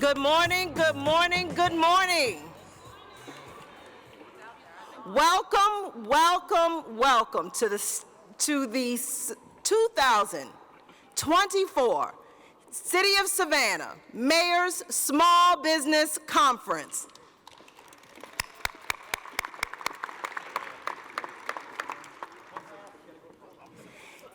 Good morning, good morning, good morning. Welcome, welcome, welcome to the 2024 City of Savannah Mayor's Small Business Conference.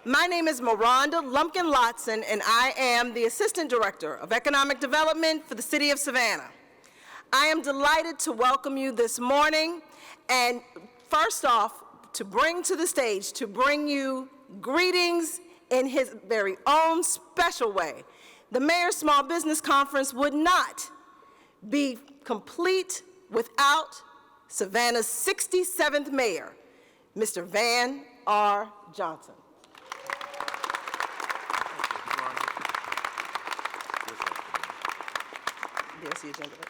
My name is Miranda Lumpkin-Lotson, and I am the Assistant Director of Economic Development for the City of Savannah. I am delighted to welcome you this morning, and first off, to bring to the stage, to bring you greetings in his very own special way. The Mayor's Small Business Conference would not be complete without Savannah's 67th Mayor, Mr. Van R. Johnson. There's the agenda right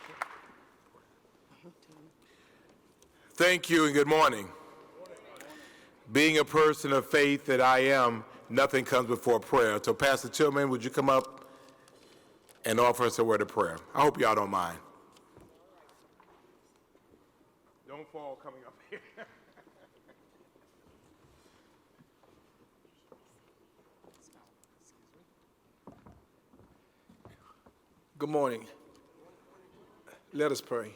here. Thank you and good morning. Being a person of faith that I am, nothing comes before prayer. So Pastor Tillman, would you come up and offer us a word of prayer? I hope y'all don't mind. Don't fall coming up here. Good morning. Let us pray.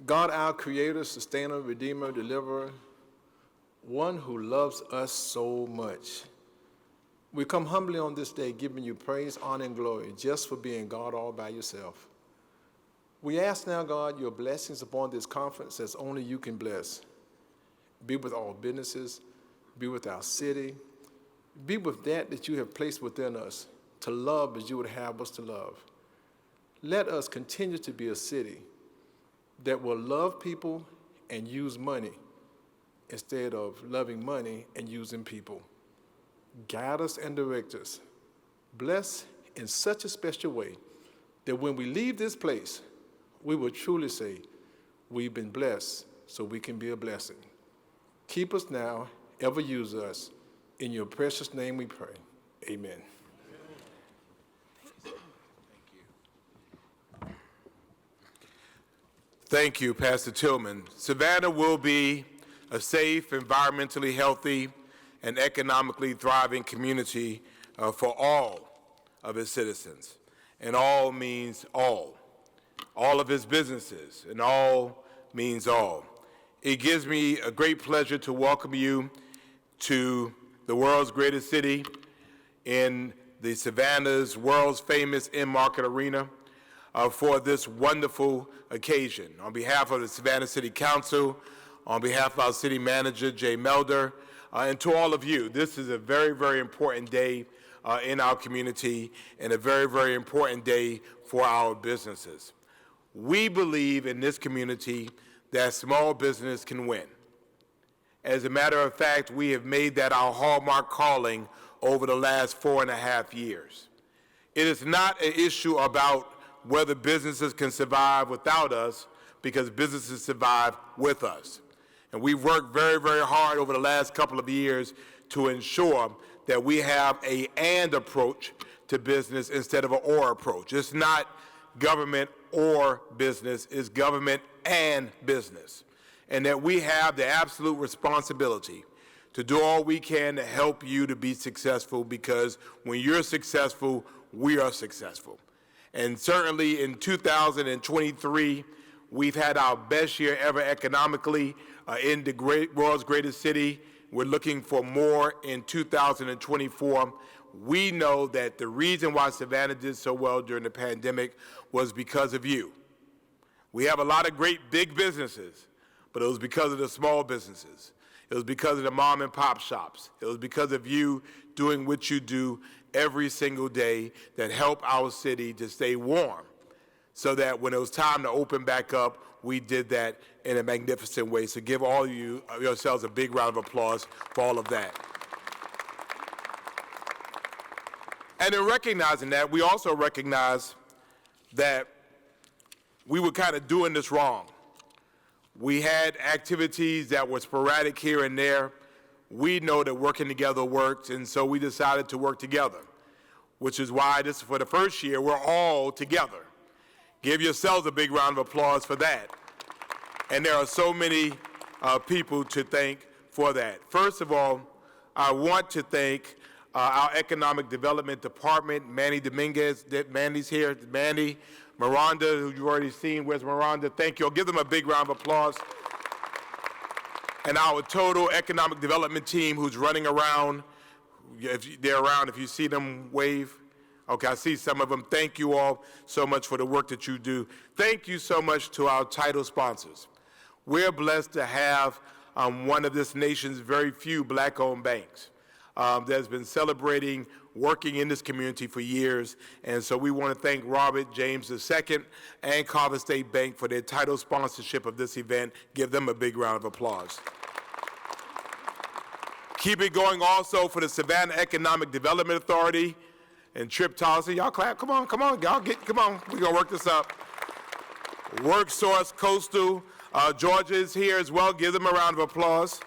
God, our Creator, Sustainer, Redeemer, Deliverer, one who loves us so much. We come humbly on this day giving you praise, honor, and glory just for being God all by yourself. We ask now, God, your blessings upon this conference as only you can bless. Be with all businesses, be with our city, be with that you have placed within us to love as you would have us to love. Let us continue to be a city that will love people and use money instead of loving money and using people. Guide us and direct us. Bless in such a special way that when we leave this place, we will truly say, we've been blessed so we can be a blessing. Keep us now, ever use us. In your precious name we pray. Amen. Thank you, Pastor Tillman. Savannah will be a safe, environmentally healthy, and economically thriving community for all of its citizens. And all means all. All of its businesses, and all means all. It gives me a great pleasure to welcome you to the world's greatest city in the Savannah's world's famous in-market arena for this wonderful occasion. On behalf of the Savannah City Council, on behalf of our city manager, Jay Melder, and to all of you, this is a very, very important day in our community and a very, very important day for our businesses. We believe in this community that small business can win. As a matter of fact, we have made that our hallmark calling over the last 4.5 years. It is not an issue about whether businesses can survive without us, because businesses survive with us. And we've worked very, very hard over the last couple of years to ensure that we have an and approach to business instead of an or approach. It's not government or business, it's government and business. And that we have the absolute responsibility to do all we can to help you to be successful, because when you're successful, we are successful. And certainly in 2023, we've had our best year ever economically in the world's greatest city. We're looking for more in 2024. We know that the reason why Savannah did so well during the pandemic was because of you. We have a lot of great big businesses, but it was because of the small businesses. It was because of the mom and pop shops. It was because of you doing what you do every single day that help our city to stay warm, so that when it was time to open back up, we did that in a magnificent way. So give all of you yourselves a big round of applause for all of that. And in recognizing that, we also recognize that we were kind of doing this wrong. We had activities that were sporadic here and there. We know that working together works, and so we decided to work together. which is why this, for the first year, we're all together. Give yourselves a big round of applause for that. And there are so many people to thank for that. First of all, I want to thank our Economic Development Department, Manny Dominguez. Mandy's here. Mandy, Miranda, who you've already seen. Where's Miranda? Thank you. I'll give them a big round of applause. And our total economic development team who's running around. If they're around, if you see them, wave. Okay, I see some of them. Thank you all so much for the work that you do. Thank you so much to our title sponsors. We're blessed to have one of this nation's very few black-owned banks that's been celebrating working in this community for years. And so we want to thank Robert James II and Carver State Bank for their title sponsorship of this event. Give them a big round of applause. Keep it going also for the Savannah Economic Development Authority and Trip Policy. Y'all clap, come on, y'all come on, we're gonna work this up. WorkSource Coastal, Georgia is here as well, give them a round of applause.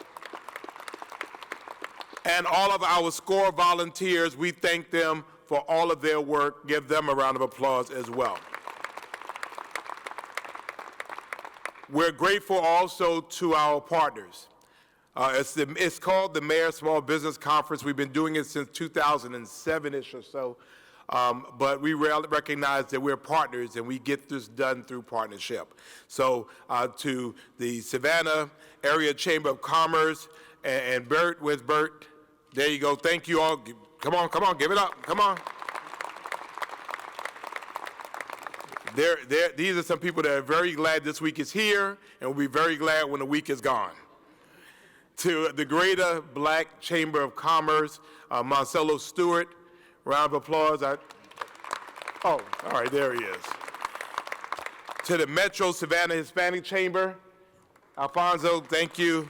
And all of our SCORE volunteers, we thank them for all of their work, give them a round of applause as well. We're grateful also to our partners. It's called the Mayor Small Business Conference. We've been doing it since 2007-ish or so, but we recognize that we're partners and we get this done through partnership. So to the Savannah Area Chamber of Commerce and Bert, where's Bert? There you go, thank you all. Come on, give it up, come on. These are some people that are very glad this week is here and will be very glad when the week is gone. To the Greater Black Chamber of Commerce, Marcelo Stewart, round of applause. All right, there he is. To the Metro Savannah Hispanic Chamber, Alfonso, thank you.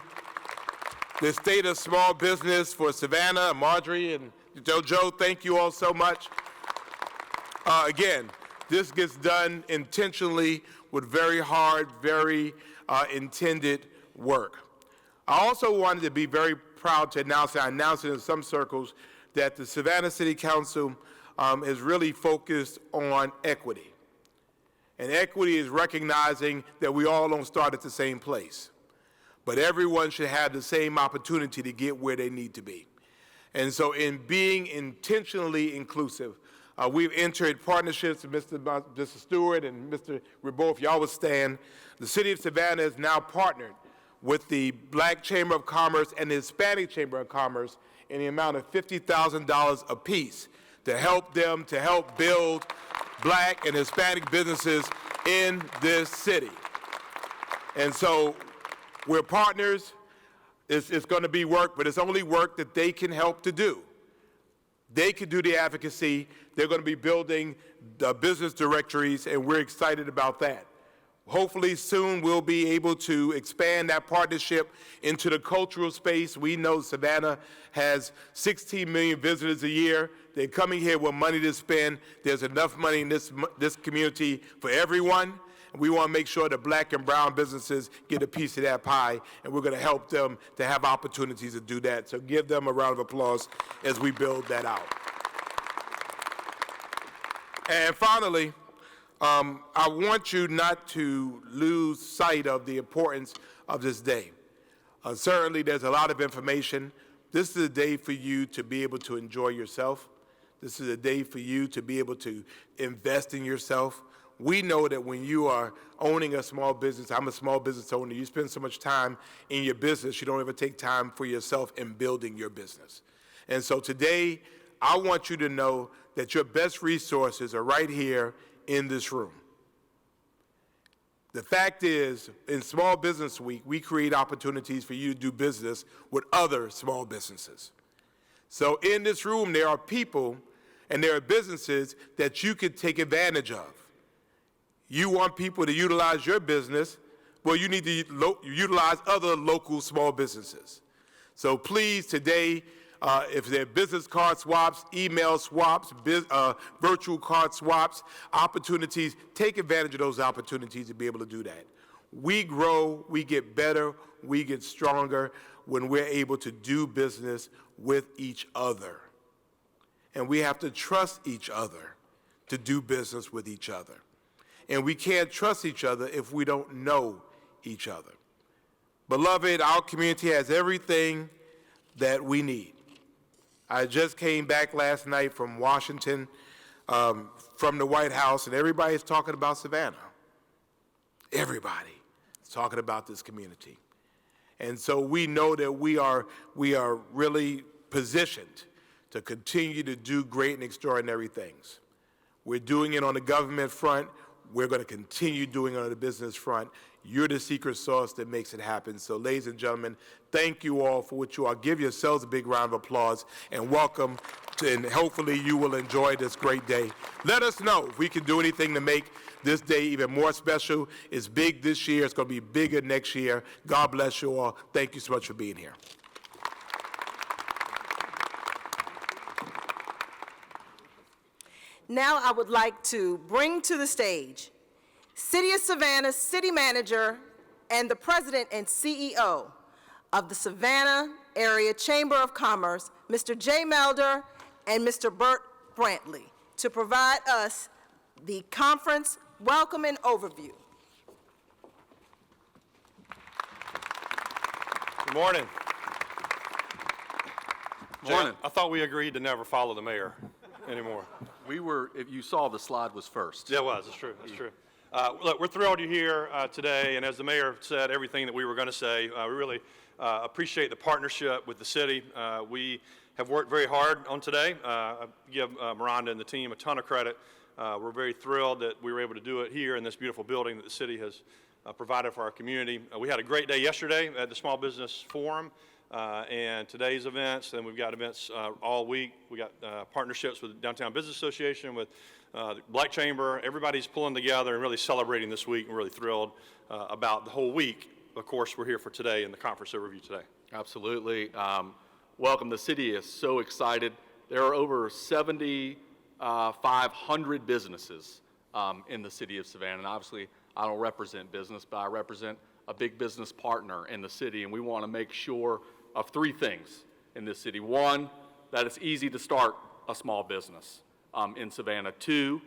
The State of Small Business for Savannah, Marjorie and JoJo, thank you all so much. Again, this gets done intentionally with very hard, very intended work. I also wanted to be very proud to announce, I announced it in some circles, that the Savannah City Council is really focused on equity. And equity is recognizing that we all don't start at the same place, but everyone should have the same opportunity to get where they need to be. And so in being intentionally inclusive, we've entered partnerships with Mr. Stewart and Mr. Ribot. If y'all would stand, the City of Savannah is now partnered with the Black Chamber of Commerce and the Hispanic Chamber of Commerce in the amount of $50,000 apiece to help them to help build Black and Hispanic businesses in this city. And so we're partners. It's going to be work, but it's only work that they can help to do. They can do the advocacy. They're going to be building the business directories, and we're excited about that. Hopefully soon we'll be able to expand that partnership into the cultural space. We know Savannah has 16 million visitors a year. They're coming here with money to spend. There's enough money in this community for everyone. We want to make sure that Black and brown businesses get a piece of that pie, and we're going to help them to have opportunities to do that. So give them a round of applause as we build that out. And finally, I want you not to lose sight of the importance of this day. Certainly there's a lot of information. This is a day for you to be able to enjoy yourself. This is a day for you to be able to invest in yourself. We know that when you are owning a small business, I'm a small business owner, you spend so much time in your business, you don't ever take time for yourself in building your business. And so today, I want you to know that your best resources are right here in this room. The fact is, in Small Business Week, we create opportunities for you to do business with other small businesses. So in this room, there are people and there are businesses that you could take advantage of. You want people to utilize your business, well, you need to utilize other local small businesses. So please, today, if there are business card swaps, email swaps, virtual card swaps, opportunities, take advantage of those opportunities to be able to do that. We grow, we get better, we get stronger when we're able to do business with each other. and we have to trust each other to do business with each other. And we can't trust each other if we don't know each other. Beloved, our community has everything that we need. I just came back last night from Washington, from the White House, and everybody's talking about Savannah. Everybody is talking about this community. And so we know that we are really positioned to continue to do great and extraordinary things. We're doing it on the government front. We're going to continue doing it on the business front. You're the secret sauce that makes it happen. So, ladies and gentlemen, thank you all for what you are. Give yourselves a big round of applause and welcome and hopefully you will enjoy this great day. Let us know if we can do anything to make this day even more special. It's big this year. It's going to be bigger next year. God bless you all. Thank you so much for being here. Now I would like to bring to the stage City of Savannah City Manager and the President and CEO of the Savannah Area Chamber of Commerce, Mr. Jay Melder and Mr. Burt Brantley, to provide us the conference welcome and overview. Good morning. Morning. I thought we agreed to never follow the mayor anymore. We were, if you saw, the slide was first. Yeah, it was. It's true. It's true. Look, we're thrilled you're here today, and as the mayor said, everything that we were going to say. We really appreciate the partnership with the city. We have worked very hard on today. I give Miranda and the team a ton of credit. We're very thrilled that we were able to do it here in this beautiful building that the city has provided for our community. We had a great day yesterday at the Small Business Forum. And today's events, and we've got events all week. We got partnerships with the Downtown Business Association, with the Black Chamber. Everybody's pulling together and really celebrating this week. We're really thrilled about the whole week. Of course, we're here for today and the conference overview today. Absolutely. Welcome. The city is so excited. There are over 7,500 businesses in the city of Savannah. And obviously, I don't represent business, but I represent a big business partner in the city, and we want to make sure of three things in this city. One, that it's easy to start a small business in Savannah. Two,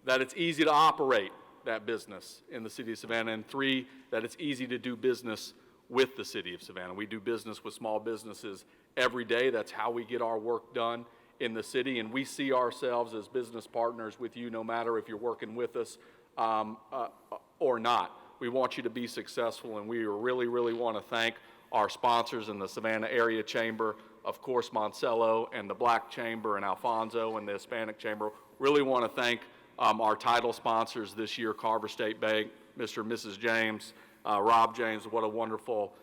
that it's easy to operate that business in the city of Savannah. And three, that it's easy to do business with the city of Savannah. We do business with small businesses every day. That's how we get our work done in the city, and we see ourselves as business partners with you, no matter if you're working with us or not. We want you to be successful, and we really, really want to thank our sponsors in the Savannah Area Chamber, of course, Moncello and the Black Chamber and Alfonso and the Hispanic Chamber. Really want to thank our title sponsors this year, Carver State Bank, Mr. and Mrs. James, Rob James. What a wonderful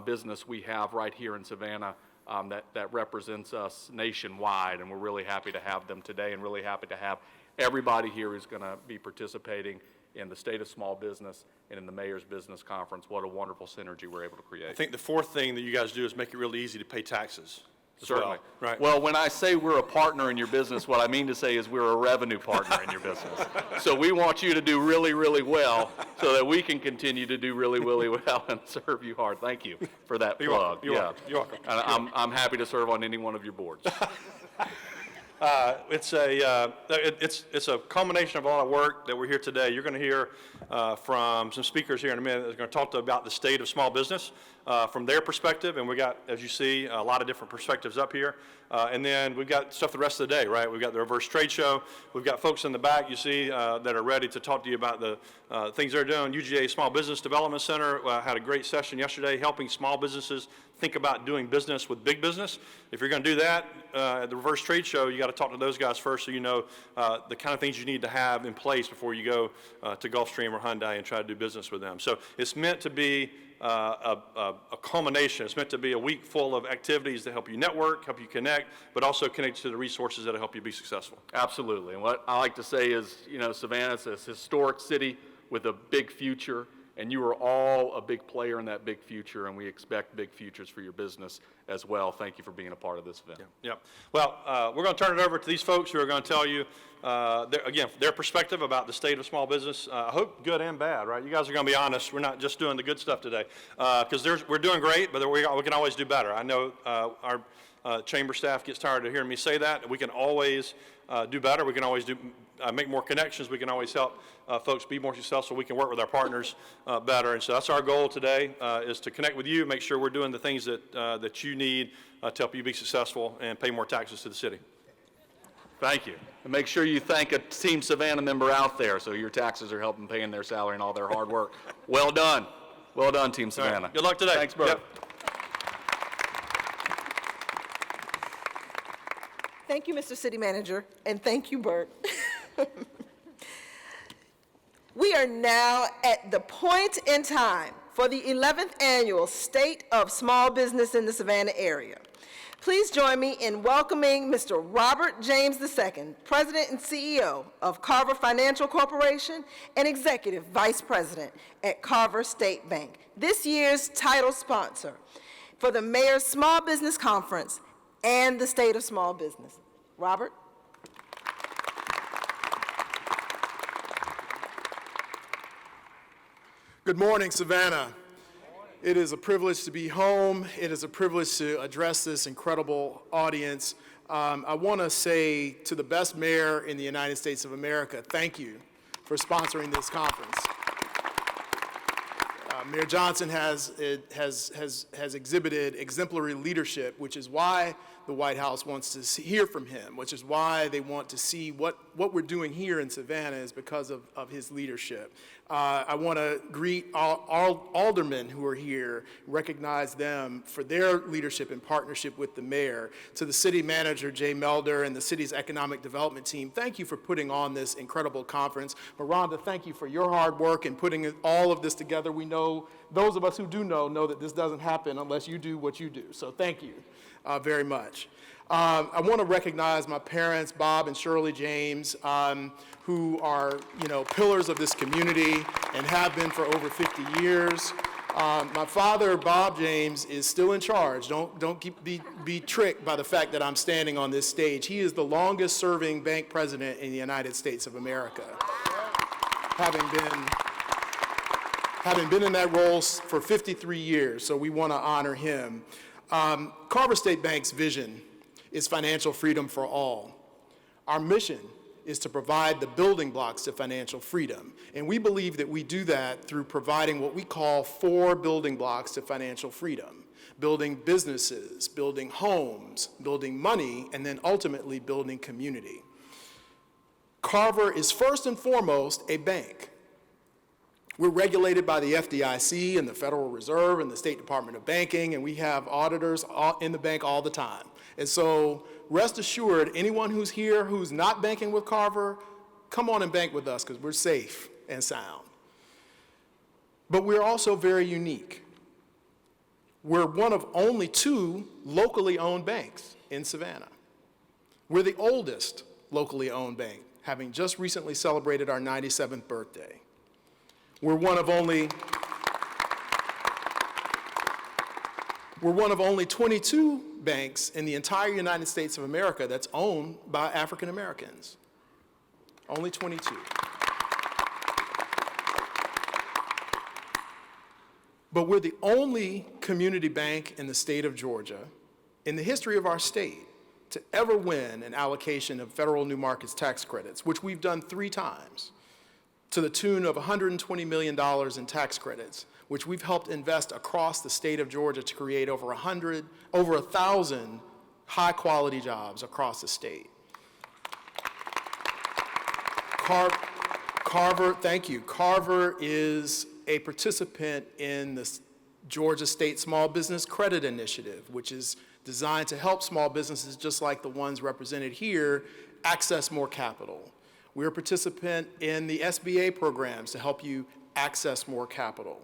business we have right here in Savannah that represents us nationwide, and we're really happy to have them today and really happy to have everybody here who's going to be participating in the State of Small Business and in the Mayor's Business Conference. What a wonderful synergy we're able to create. I think the fourth thing that you guys do is make it really easy to pay taxes. Certainly. Right. Well, when I say we're a partner in your business, what I mean to say is we're a revenue partner in your business. So we want you to do really, really well so that we can continue to do really, really well and serve you hard. Thank you for that plug. You're welcome. You're welcome. And I'm happy to serve on any one of your boards. It's a culmination of a lot of work that we're here today. You're going to hear from some speakers here in a minute that are going to talk about the state of small business from their perspective, and we got, as you see, a lot of different perspectives up here. And then we've got stuff the rest of the day, right? We've got the reverse trade show. We've got folks in the back you see that are ready to talk to you about the things they're doing. UGA Small Business Development Center had a great session yesterday helping small businesses think about doing business with big business. If you're going to do that at the reverse trade show, you got to talk to those guys first so you know the kind of things you need to have in place before you go to Gulfstream or Hyundai and try to do business with them. So it's meant to be a culmination. It's meant to be a week full of activities that help you network, help you connect, but also connect to the resources that will help you be successful. Absolutely. And what I like to say is, you know, Savannah's a historic city with a big future, and you are all a big player in that big future, and we expect big futures for your business as well. Thank you for being a part of this event. Yeah. Well, we're going to turn it over to these folks who are going to tell you, their perspective about the state of small business. I hope good and bad, right? You guys are going to be honest. We're not just doing the good stuff today, because we're doing great, but we can always do better. I know our chamber staff gets tired of hearing me say that. We can always do better. We can always make more connections. We can always help folks be more successful. We can work with our partners better. And so that's our goal today, is to connect with you, make sure we're doing the things that you need to help you be successful and pay more taxes to the city. Thank you. And make sure you thank a Team Savannah member out there so your taxes are helping paying their salary and all their hard work. Well done. Well done, Team Savannah. Right. Good luck today. Thanks, Bert. Yep. Thank you, Mr. City Manager, and thank you, Bert. We are now at the point in time for the 11th Annual State of Small Business in the Savannah area. Please join me in welcoming Mr. Robert James II, President and CEO of Carver Financial Corporation and Executive Vice President at Carver State Bank, this year's title sponsor for the Mayor's Small Business Conference and the State of Small Business. Robert? Good morning, Savannah. It is a privilege to be home. It is a privilege to address this incredible audience. I want to say to the best mayor in the United States of America, thank you for sponsoring this conference. Mayor Johnson has exhibited exemplary leadership, which is why the White House wants to hear from him, which is why they want to see what we're doing here in Savannah is because of his leadership. I want to greet all aldermen who are here, recognize them for their leadership and partnership with the mayor. To the city manager, Jay Melder, and the city's economic development team, thank you for putting on this incredible conference. Miranda, thank you for your hard work in putting all of this together. We know, those of us who do know that this doesn't happen unless you do what you do. So thank you very much. I want to recognize my parents, Bob and Shirley James, who are, pillars of this community and have been for over 50 years. My father, Bob James, is still in charge. Don't be tricked by the fact that I'm standing on this stage. He is the longest serving bank president in the United States of America, having been in that role for 53 years, so we want to honor him. Carver State Bank's vision is financial freedom for all. Our mission is to provide the building blocks to financial freedom. And we believe that we do that through providing what we call 4 building blocks to financial freedom: building businesses, building homes, building money, and then ultimately building community. Carver is first and foremost a bank. We're regulated by the FDIC and the Federal Reserve and the State Department of Banking, and we have auditors in the bank all the time. And so rest assured, anyone who's here who's not banking with Carver, come on and bank with us because we're safe and sound. But we're also very unique. We're one of only 2 locally owned banks in Savannah. We're the oldest locally owned bank, having just recently celebrated our 97th birthday. We're one of only 22 banks in the entire United States of America that's owned by African Americans. Only 22. But we're the only community bank in the state of Georgia, in the history of our state, to ever win an allocation of federal new markets tax credits, which we've done 3 times, to the tune of $120 million in tax credits, which we've helped invest across the state of Georgia to create over 1,000 high-quality jobs across the state. Carver, thank you. Carver is a participant in the Georgia State Small Business Credit Initiative, which is designed to help small businesses just like the ones represented here access more capital. We're a participant in the SBA programs to help you access more capital.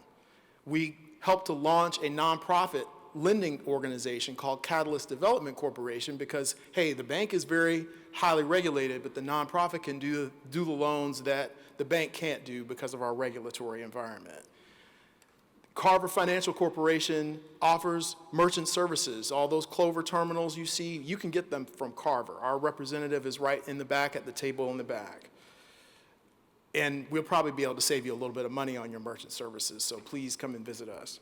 We helped to launch a nonprofit lending organization called Catalyst Development Corporation because, hey, the bank is very highly regulated, but the nonprofit can do the loans that the bank can't do because of our regulatory environment. Carver Financial Corporation offers merchant services. All those Clover terminals you see, you can get them from Carver. Our representative is right in the back at the table in the back. And we'll probably be able to save you a little bit of money on your merchant services, so please come and visit us.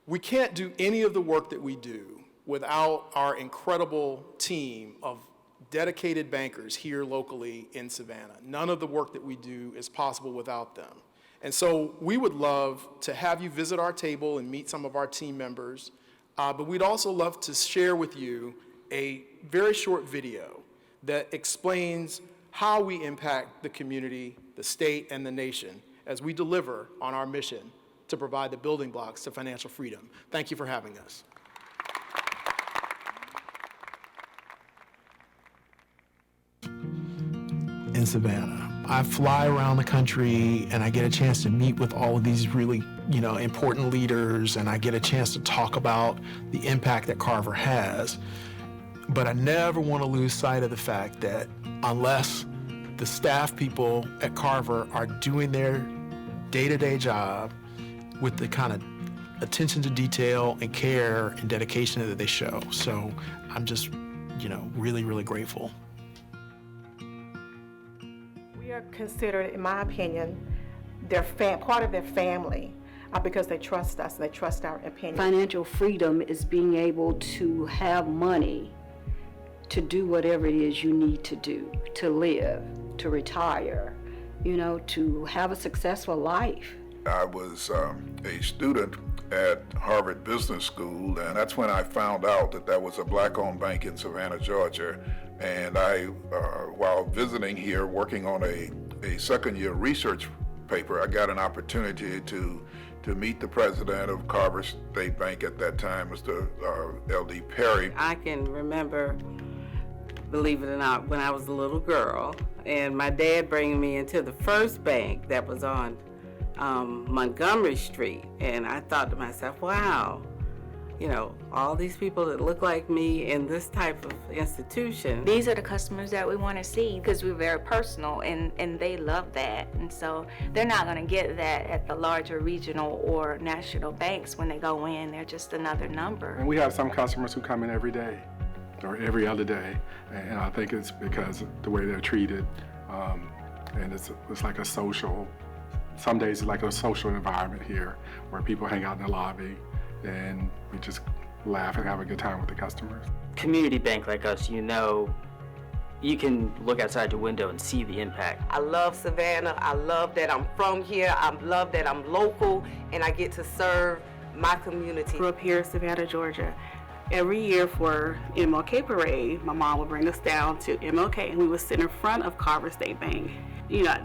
We can't do any of the work that we do without our incredible team of dedicated bankers here locally in Savannah. None of the work that we do is possible without them. And so we would love to have you visit our table and meet some of our team members, but we'd also love to share with you a very short video that explains how we impact the community, the state, and the nation as we deliver on our mission to provide the building blocks to financial freedom. Thank you for having us. In Savannah, I fly around the country and I get a chance to meet with all of these really, important leaders, and I get a chance to talk about the impact that Carver has. But I never want to lose sight of the fact that unless the staff people at Carver are doing their day-to-day job with the kind of attention to detail and care and dedication that they show. So I'm just, really, really grateful. We are considered, in my opinion, part of their family because they trust us, they trust our opinion. Financial freedom is being able to have money to do whatever it is you need to do, to live, to retire, to have a successful life. I was a student at Harvard Business School, and that's when I found out that there was a black-owned bank in Savannah, Georgia. And I, while visiting here, working on a second-year research paper, I got an opportunity to meet the president of Carver State Bank at that time, Mr. L.D. Perry. I can remember, believe it or not, when I was a little girl, and my dad bringing me into the first bank that was on Montgomery Street, and I thought to myself, wow, all these people that look like me in this type of institution. These are the customers that we want to see because we're very personal, and they love that. And so they're not going to get that at the larger regional or national banks when they go in. They're just another number. And we have some customers who come in every day or every other day, and I think it's because of the way they're treated, and it's like a social, some days it's like a social environment here where people hang out in the lobby and we just laugh and have a good time with the customers. Community bank like us, you can look outside your window and see the impact. I love Savannah. I love that I'm from here. I love that I'm local and I get to serve my community. I grew up here in Savannah, Georgia. Every year for MLK Parade, my mom would bring us down to MLK and we would sit in front of Carver State Bank.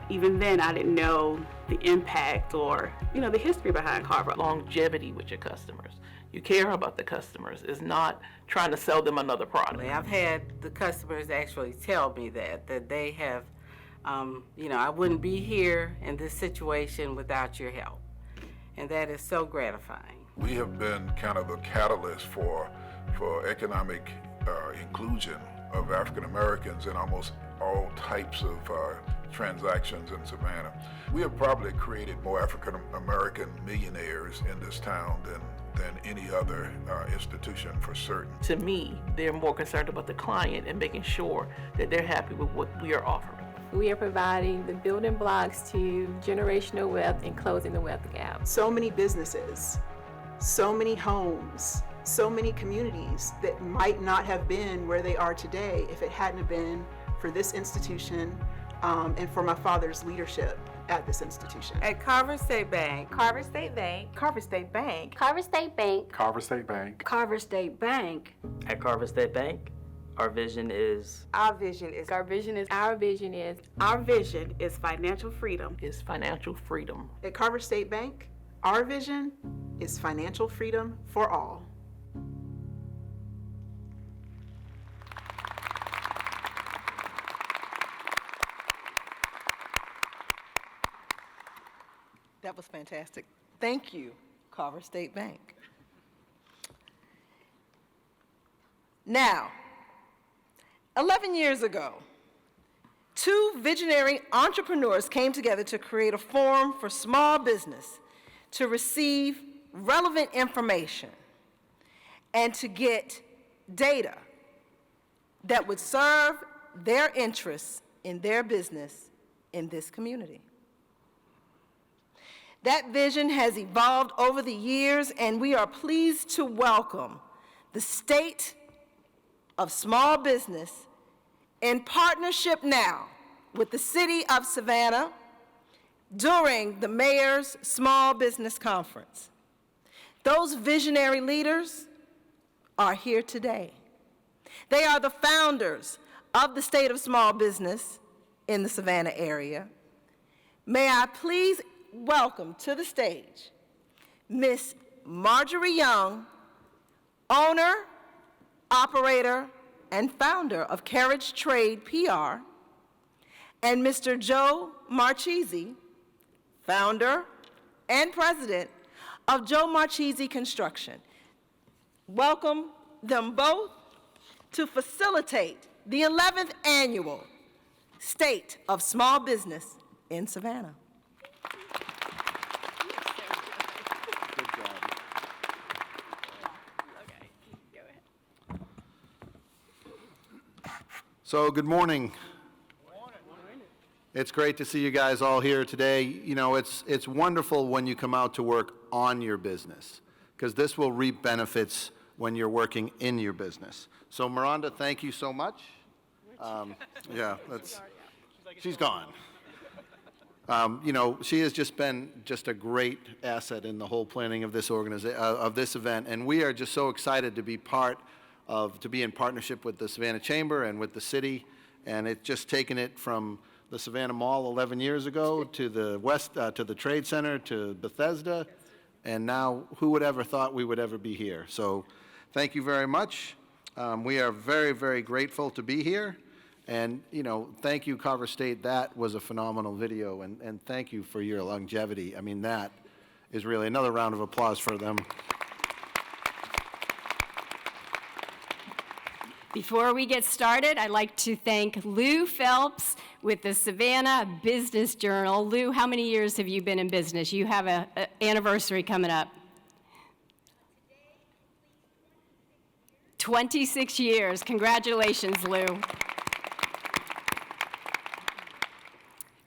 Even then I didn't know the impact or, the history behind Carver. Longevity with your customers. You care about the customers. It's not trying to sell them another product. I've had the customers actually tell me that they have, I wouldn't be here in this situation without your help. And that is so gratifying. We have been kind of a catalyst for economic inclusion of African Americans in almost all types of transactions in Savannah. We have probably created more African American millionaires in this town than any other institution for certain. To me, they're more concerned about the client and making sure that they're happy with what we are offering. We are providing the building blocks to generational wealth and closing the wealth gap. So many businesses, so many homes, so many communities that might not have been where they are today if it hadn't been for this institution and for my father's leadership at this institution. At Carver State Bank. Carver State Bank. Carver State Bank. Carver State Bank. Carver State Bank. Carver State Bank. At Carver State Bank, our vision is... Our vision is financial freedom. Is financial freedom. At Carver State Bank, our vision is financial freedom for all. That was fantastic. Thank you, Carver State Bank. Now, 11 years ago, two visionary entrepreneurs came together to create a forum for small business to receive relevant information and to get data that would serve their interests in their business in this community. That vision has evolved over the years, and we are pleased to welcome the State of Small Business in partnership now with the City of Savannah during the Mayor's Small Business Conference. Those visionary leaders are here today. They are the founders of the State of Small Business in the Savannah area. May I please welcome to the stage Miss Marjorie Young, owner, operator, and founder of Carriage Trade PR, and Mr. Joe Marchese, founder and president of Joe Marchese Construction. Welcome them both to facilitate the 11th annual State of Small Business in Savannah. So good morning. It's great to see you guys all here today. You know, it's wonderful when you come out to work on your business, because this will reap benefits when you're working in your business. So Miranda, thank you so much. Yeah, she's gone. You know, she has just been a great asset in the whole planning of this event, and we are just so excited to be to be in partnership with the Savannah Chamber and with the city, and it's just taken it from the Savannah Mall 11 years ago to the Trade Center to Bethesda, and now who would ever thought we would ever be here? So thank you very much. We are very, very grateful to be here, and you know, thank you, Carver State. That was a phenomenal video, and thank you for your longevity. I mean, that is really another round of applause for them. Before we get started, I'd like to thank Lou Phelps with the Savannah Business Journal. Lou, how many years have you been in business? You have an anniversary coming up. 26 years. Congratulations, Lou.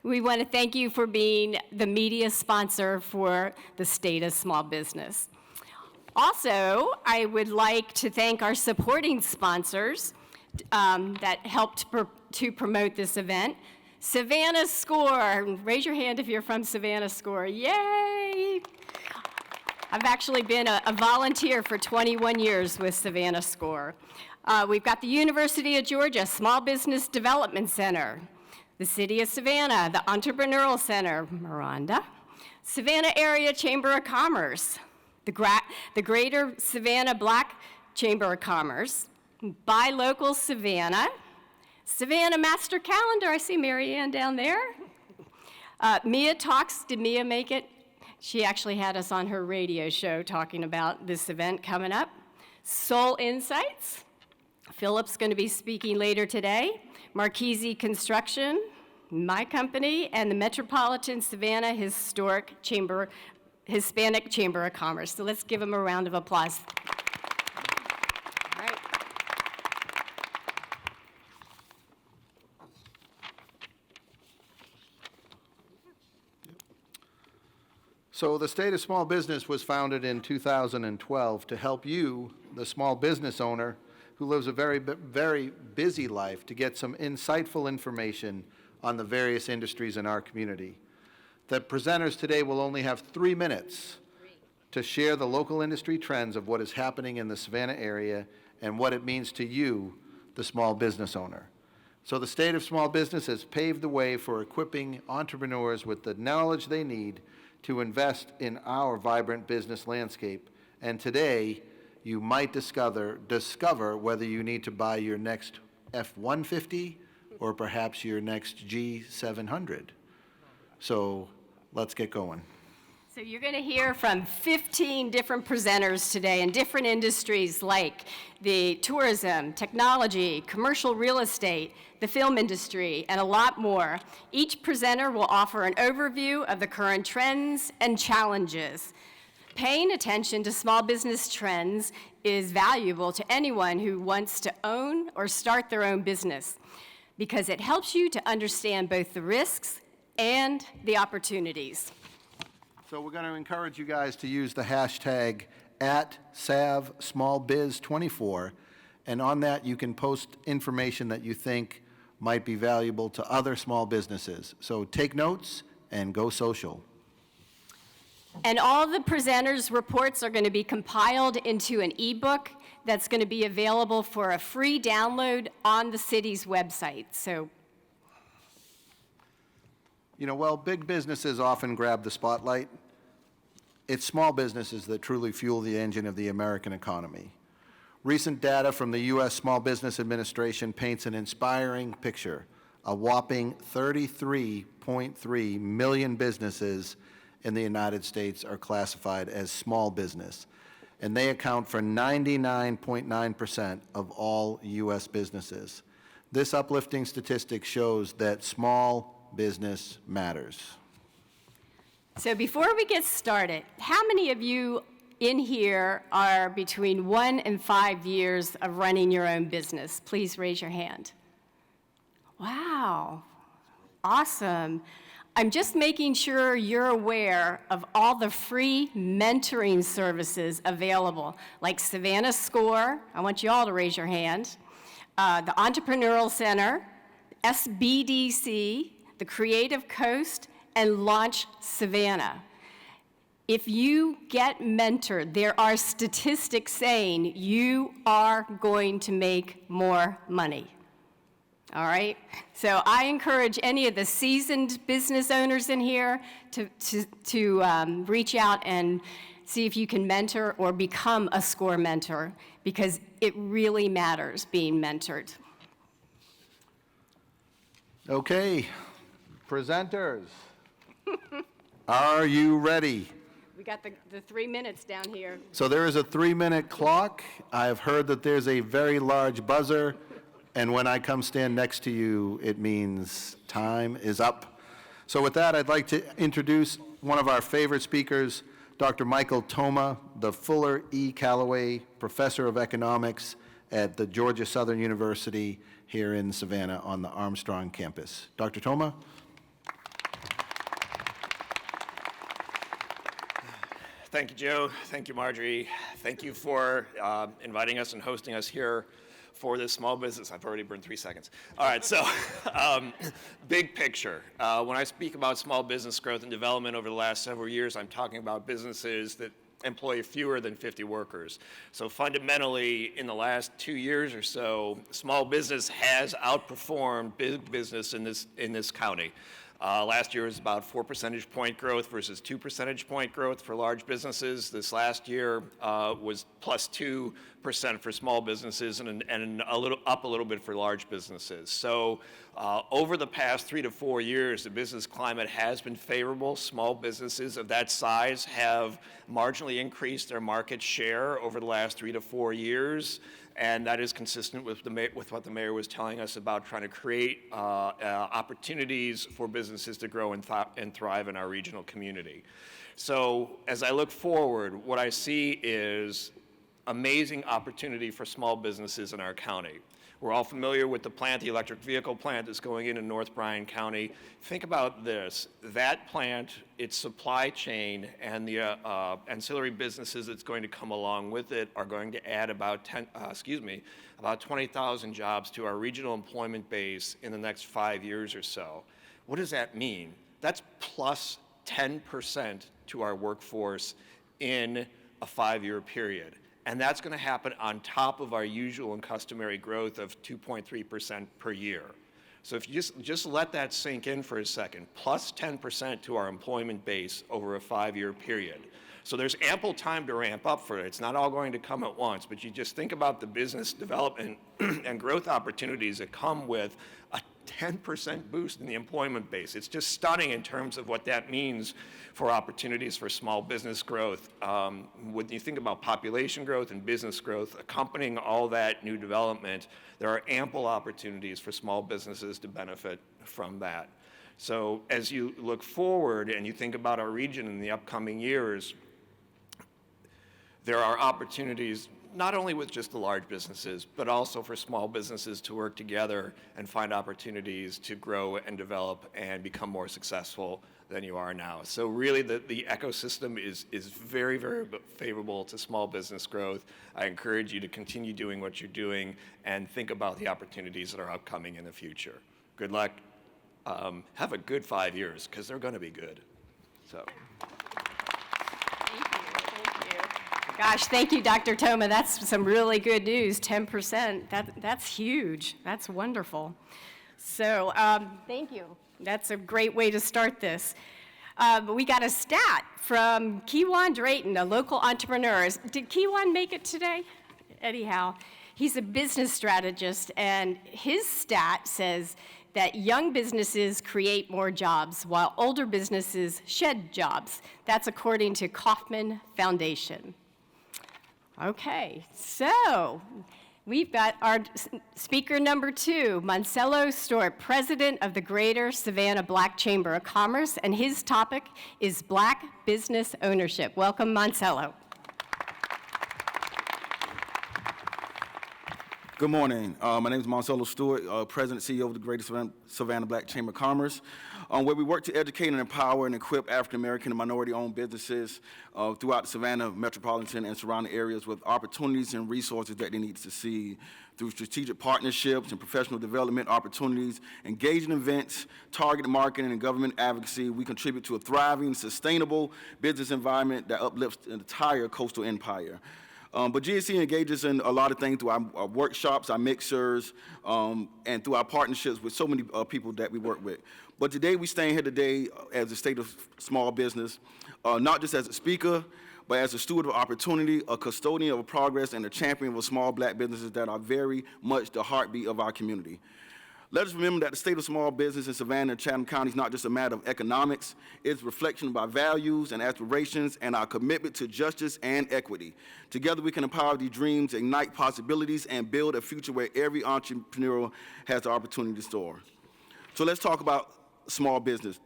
We want to thank you for being the media sponsor for the State of Small Business. Also, I would like to thank our supporting sponsors that helped to promote this event. Savannah Score. Raise your hand if you're from Savannah Score. Yay! I've actually been a volunteer for 21 years with Savannah Score. We've got the University of Georgia Small Business Development Center, the City of Savannah, the Entrepreneurial Center, Miranda, Savannah Area Chamber of Commerce, the Greater Savannah Black Chamber of Commerce, Buy Local Savannah, Savannah Master Calendar. I see Mary Ann down there. Mia Talks. Did Mia make it? She actually had us on her radio show talking about this event coming up. Soul Insights. Philip's going to be speaking later today. Marchese Construction, my company, and the Metropolitan Savannah Hispanic Chamber of Commerce. So let's give them a round of applause. All right. So the State of Small Business was founded in 2012 to help you, the small business owner who lives a very, very busy life, to get some insightful information on the various industries in our community. The presenters today will only have 3 minutes to share the local industry trends of what is happening in the Savannah area and what it means to you, the small business owner. So the State of Small Business has paved the way for equipping entrepreneurs with the knowledge they need to invest in our vibrant business landscape. And today, you might discover whether you need to buy your next F-150 or perhaps your next G700. So let's get going. So you're going to hear from 15 different presenters today in different industries like the tourism, technology, commercial real estate, the film industry, and a lot more. Each presenter will offer an overview of the current trends and challenges. Paying attention to small business trends is valuable to anyone who wants to own or start their own business because it helps you to understand both the risks and the opportunities. So we're going to encourage you guys to use the hashtag at SavSmallBiz24, and on that you can post information that you think might be valuable to other small businesses. So take notes and go social. And all the presenters' reports are going to be compiled into an ebook that's going to be available for a free download on the city's website. So, you know, while big businesses often grab the spotlight, it's small businesses that truly fuel the engine of the American economy. Recent data from the U.S. Small Business Administration paints an inspiring picture. A whopping 33.3 million businesses in the United States are classified as small business, and they account for 99.9% of all U.S. businesses. This uplifting statistic shows that small business matters. so before we get started, how many of you in here are between 1 and 5 years of running your own business? Please raise your hand. Wow, awesome. I'm just making sure you're aware of all the free mentoring services available, like Savannah Score. I want you all to raise your hand. The Entrepreneurial Center, SBDC, the Creative Coast, and Launch Savannah. If you get mentored, there are statistics saying you are going to make more money. All right? So I encourage any of the seasoned business owners in here to reach out and see if you can mentor or become a SCORE mentor, because it really matters being mentored. Okay, presenters, are you ready? We got the 3 minutes down here. So there is a 3-minute clock. I've heard that there's a very large buzzer, and when I come stand next to you, it means time is up. So with that, I'd like to introduce one of our favorite speakers, Dr. Michael Thoma, the Fuller E. Callaway Professor of Economics at the Georgia Southern University here in Savannah on the Armstrong campus. Dr. Thoma? Thank you, Joe. Thank you, Marjorie. Thank you for inviting us and hosting us here for this small business. I've already burned 3 seconds. All right, so big picture. When I speak about small business growth and development over the last several years, I'm talking about businesses that employ fewer than 50 workers. So fundamentally, in the last 2 years or so, small business has outperformed big business in this county. Last year was about 4 percentage point growth versus 2 percentage point growth for large businesses. This last year was plus 2% for small businesses and a little bit for large businesses. So over the past 3 to 4 years, the business climate has been favorable. Small businesses of that size have marginally increased their market share over the last 3 to 4 years. And that is consistent with what the mayor was telling us about trying to create opportunities for businesses to grow and thrive in our regional community. So as I look forward, what I see is amazing opportunity for small businesses in our county. We're all familiar with the plant, the electric vehicle plant that's going in North Bryan County. Think about this. That plant, its supply chain, and the ancillary businesses that's going to come along with it are going to add about 20,000 jobs to our regional employment base in the next 5 years or so. What does that mean? That's plus 10% to our workforce in a 5-year period. And that's going to happen on top of our usual and customary growth of 2.3% per year. So if you just let that sink in for a second, plus 10% to our employment base over a 5-year period. So there's ample time to ramp up for it. It's not all going to come at once, but you just think about the business development and growth opportunities that come with a 10% boost in the employment base. It's just stunning in terms of what that means for opportunities for small business growth. When you think about population growth and business growth, accompanying all that new development, there are ample opportunities for small businesses to benefit from that. So as you look forward and you think about our region in the upcoming years, there are opportunities not only with just the large businesses, but also for small businesses to work together and find opportunities to grow and develop and become more successful than you are now. So really the ecosystem is very, very favorable to small business growth. I encourage you to continue doing what you're doing and think about the opportunities that are upcoming in the future. Good luck. Have a good 5 years, because they're going to be good. So. Gosh, thank you, Dr. Toma. That's some really good news. 10%. That's huge. That's wonderful. So thank you. That's a great way to start this. We got a stat from Kewan Drayton, a local entrepreneur. Did Kewan make it today? Anyhow, he's a business strategist, and his stat says that young businesses create more jobs while older businesses shed jobs. That's according to Kauffman Foundation. Okay, so we've got our speaker number 2, Marcelo Storp, president of the Greater Savannah Black Chamber of Commerce, and his topic is Black business ownership. Welcome, Marcelo. Good morning. My name is Marcelo Stewart, President and CEO of the Greater Savannah Black Chamber of Commerce, where we work to educate and empower and equip African American and minority-owned businesses throughout the Savannah metropolitan and surrounding areas with opportunities and resources that they need to succeed through strategic partnerships and professional development opportunities, engaging events, targeted marketing, and government advocacy. We contribute to a thriving, sustainable business environment that uplifts the entire coastal empire. But GSC engages in a lot of things through our workshops, our mixers, and through our partnerships with so many people that we work with. But today, we stand here today as a state of small business, not just as a speaker, but as a steward of opportunity, a custodian of progress, and a champion of small black businesses that are very much the heartbeat of our community. Let us remember that the state of small business in Savannah and Chatham County is not just a matter of economics. It's a reflection of our values and aspirations and our commitment to justice and equity. Together, we can empower these dreams, ignite possibilities, and build a future where every entrepreneur has the opportunity to soar. So let's talk about small business.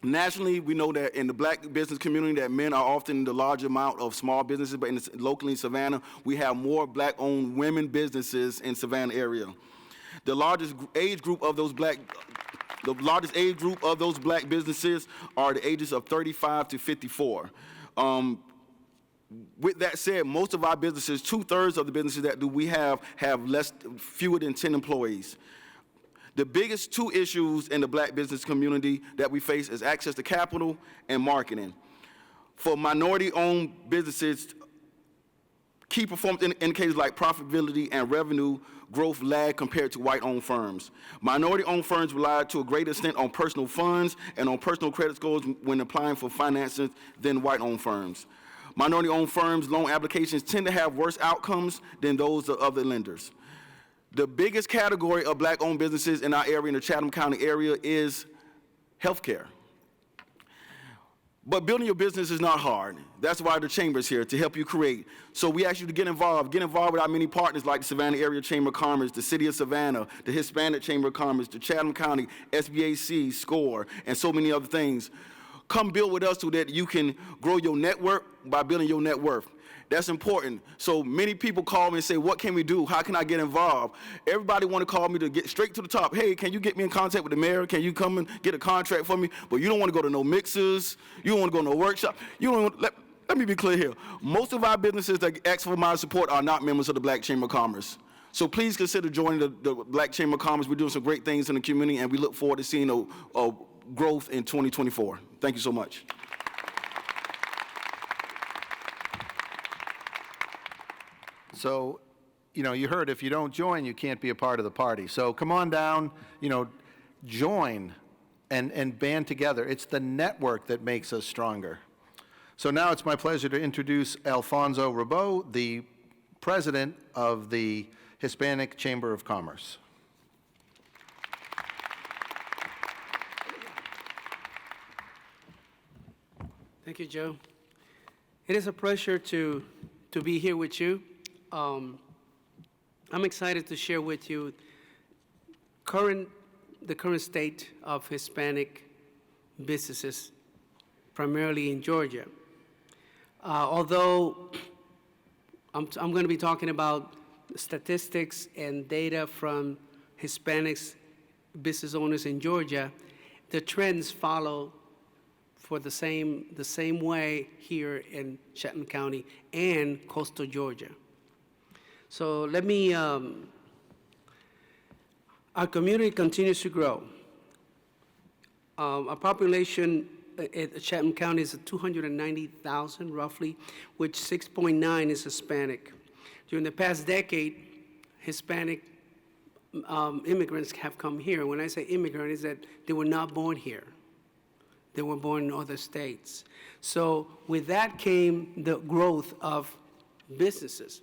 Nationally, we know that in the black business community that men are often the larger amount of small businesses, but locally in Savannah, we have more black-owned women businesses in Savannah area. The largest age group of those black businesses are the ages of 35 to 54. With that said, most of our businesses, 2/3 of the businesses that we have fewer than 10 employees. The biggest 2 issues in the black business community that we face is access to capital and marketing. For minority-owned businesses, key performance indicators like profitability and revenue growth lag compared to white-owned firms. Minority-owned firms rely to a greater extent on personal funds and on personal credit scores when applying for financing than white-owned firms. Minority-owned firms' loan applications tend to have worse outcomes than those of other lenders. The biggest category of black-owned businesses in our area, in the Chatham County area, is healthcare. But building your business is not hard. That's why the chamber is here, to help you create. So we ask you to get involved with our many partners like the Savannah Area Chamber of Commerce, the City of Savannah, the Hispanic Chamber of Commerce, the Chatham County, SBAC, SCORE, and so many other things. Come build with us so that you can grow your network by building your net worth. That's important. So many people call me and say, what can we do? How can I get involved? Everybody want to call me to get straight to the top. Hey, can you get me in contact with the mayor? Can you come and get a contract for me? But you don't want to go to no mixers. You don't want to go to no workshop. You don't. Let me be clear here. Most of our businesses that ask for my support are not members of the Black Chamber of Commerce. So please consider joining the Black Chamber of Commerce. We're doing some great things in the community, and we look forward to seeing a growth in 2024. Thank you so much. So, you heard if you don't join, you can't be a part of the party. So come on down, join and band together. It's the network that makes us stronger. So now it's my pleasure to introduce Alfonso Rabot, the president of the Hispanic Chamber of Commerce. Thank you, Joe. It is a pleasure to be here with you. I'm excited to share with you the current state of Hispanic businesses, primarily in Georgia. Although I'm going to be talking about statistics and data from Hispanics business owners in Georgia. The trends follow for the same way here in Chatham County and coastal Georgia. So let me, our community continues to grow. Our population at Chatham County is 290,000 roughly, which 6.9 is Hispanic. During the past decade, Hispanic immigrants have come here. When I say immigrant, it's that they were not born here. They were born in other states. So with that came the growth of businesses.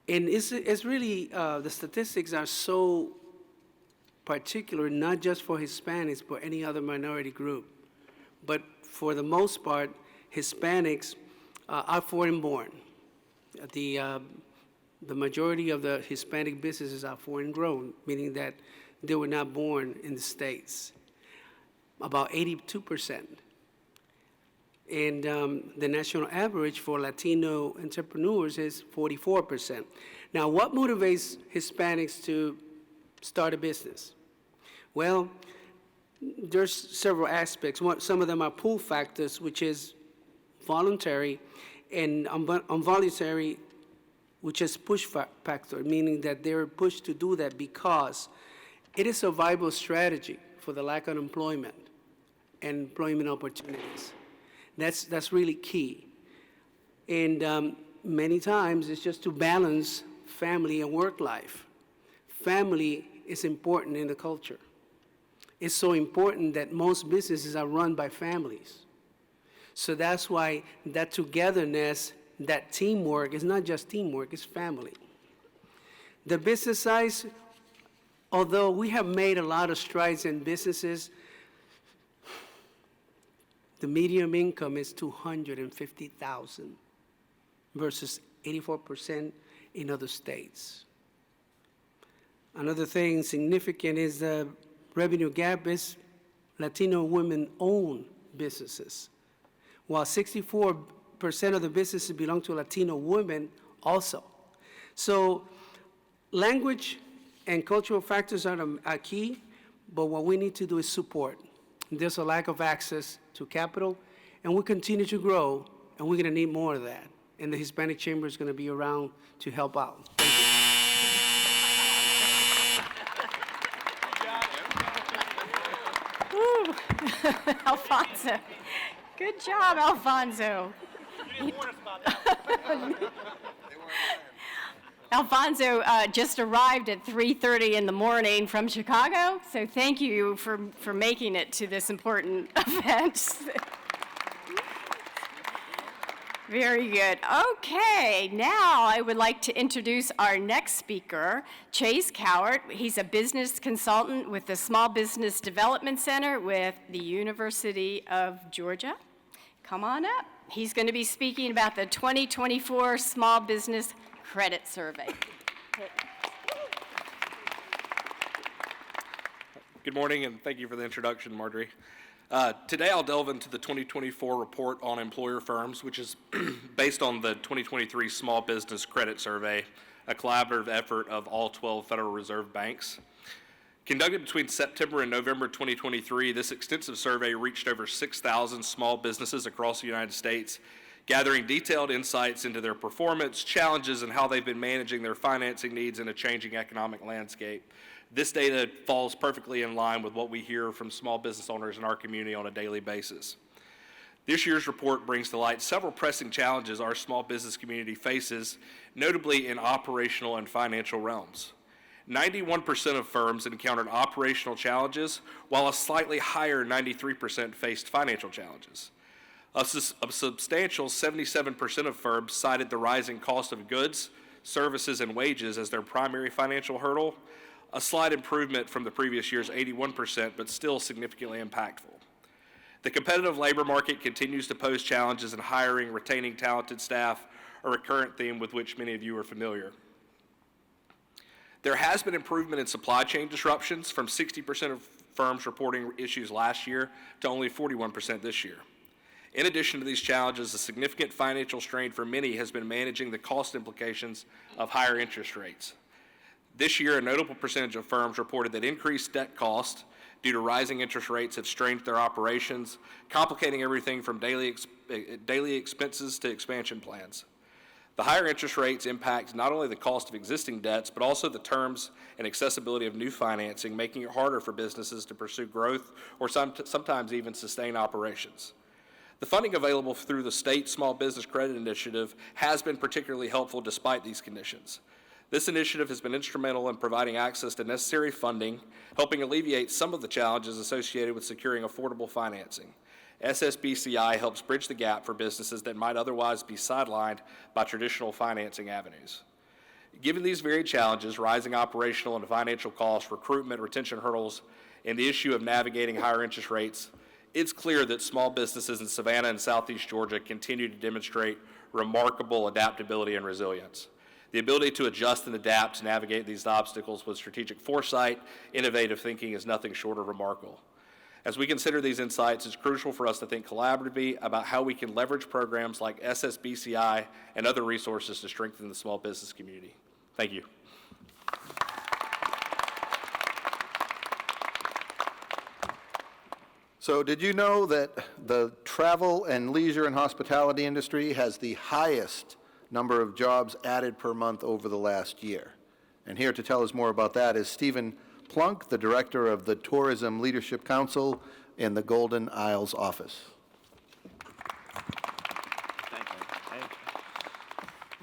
And it's really, the statistics are so particular, not just for Hispanics, but any other minority group. But for the most part, Hispanics are foreign born. The majority of the Hispanic businesses are foreign grown, meaning that they were not born in the States. About 82%. And the national average for Latino entrepreneurs is 44%. Now, what motivates Hispanics to start a business? Well, there's several aspects. Some of them are pull factors, which is voluntary, and involuntary, which is push factor, meaning that they're pushed to do that because it is a viable strategy for the lack of employment and employment opportunities. That's really key. And many times it's just to balance family and work life. Family is important in the culture. It's so important that most businesses are run by families. So that's why that togetherness, that teamwork, is not just teamwork, it's family. The business size, although we have made a lot of strides in businesses, the median income is $250,000 versus 84% in other states. Another thing significant is the revenue gap is Latino women-owned businesses, while 64% of the businesses belong to Latino women also. So language and cultural factors are key, but what we need to do is support. There's a lack of access to capital, and we continue to grow, and we're going to need more of that. And the Hispanic Chamber is going to be around to help out. Thank you. Woo. Alfonso. Good job, Alfonso. You didn't warn us about that. Alfonso just arrived at 3:30 in the morning from Chicago, so thank you for making it to this important event. Very good. Okay, now I would like to introduce our next speaker, Chase Cowart. He's a business consultant with the Small Business Development Center with the University of Georgia. Come on up. He's going to be speaking about the 2024 Small Business Credit Survey. Good morning, and thank you for the introduction, Marjorie. Today I'll delve into the 2024 report on employer firms, which is based on the 2023 Small Business Credit Survey, a collaborative effort of all 12 Federal Reserve banks. Conducted between September and November 2023, this extensive survey reached over 6,000 small businesses across the United States, gathering detailed insights into their performance, challenges, and how they've been managing their financing needs in a changing economic landscape. This data falls perfectly in line with what we hear from small business owners in our community on a daily basis. This year's report brings to light several pressing challenges our small business community faces, notably in operational and financial realms. 91% of firms encountered operational challenges, while a slightly higher 93% faced financial challenges. A substantial 77% of firms cited the rising cost of goods, services, and wages as their primary financial hurdle, a slight improvement from the previous year's 81%, but still significantly impactful. The competitive labor market continues to pose challenges in hiring, retaining talented staff, a recurrent theme with which many of you are familiar. There has been improvement in supply chain disruptions from 60% of firms reporting issues last year to only 41% this year. In addition to these challenges, a significant financial strain for many has been managing the cost implications of higher interest rates. This year, a notable percentage of firms reported that increased debt costs due to rising interest rates have strained their operations, complicating everything from daily expenses to expansion plans. The higher interest rates impact not only the cost of existing debts, but also the terms and accessibility of new financing, making it harder for businesses to pursue growth or sometimes even sustain operations. The funding available through the state Small Business Credit Initiative has been particularly helpful despite these conditions. This initiative has been instrumental in providing access to necessary funding, helping alleviate some of the challenges associated with securing affordable financing. SSBCI helps bridge the gap for businesses that might otherwise be sidelined by traditional financing avenues. Given these varied challenges, rising operational and financial costs, recruitment, retention hurdles, and the issue of navigating higher interest rates, it's clear that small businesses in Savannah and Southeast Georgia continue to demonstrate remarkable adaptability and resilience. The ability to adjust and adapt to navigate these obstacles with strategic foresight, innovative thinking is nothing short of remarkable. As we consider these insights, it's crucial for us to think collaboratively about how we can leverage programs like SSBCI and other resources to strengthen the small business community. Thank you. So did you know that the travel and leisure and hospitality industry has the highest number of jobs added per month over the last year? And here to tell us more about that is Stephen Plunk, the director of the Tourism Leadership Council in the Golden Isles office.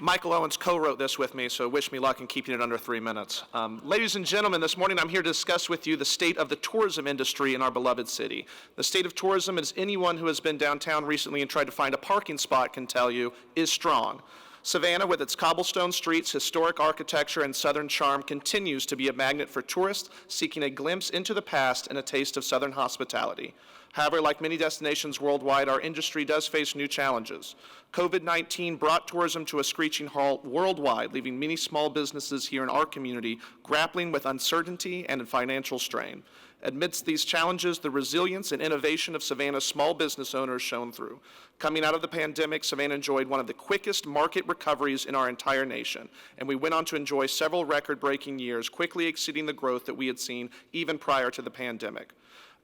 Michael Owens co-wrote this with me, so wish me luck in keeping it under 3 minutes. Ladies and gentlemen, this morning I'm here to discuss with you the state of the tourism industry in our beloved city. The state of tourism, as anyone who has been downtown recently and tried to find a parking spot can tell you, is strong. Savannah, with its cobblestone streets, historic architecture, and southern charm, continues to be a magnet for tourists seeking a glimpse into the past and a taste of southern hospitality. However, like many destinations worldwide, our industry does face new challenges. COVID-19 brought tourism to a screeching halt worldwide, leaving many small businesses here in our community grappling with uncertainty and financial strain. Amidst these challenges, the resilience and innovation of Savannah's small business owners shone through. Coming out of the pandemic, Savannah enjoyed one of the quickest market recoveries in our entire nation, and we went on to enjoy several record-breaking years, quickly exceeding the growth that we had seen even prior to the pandemic.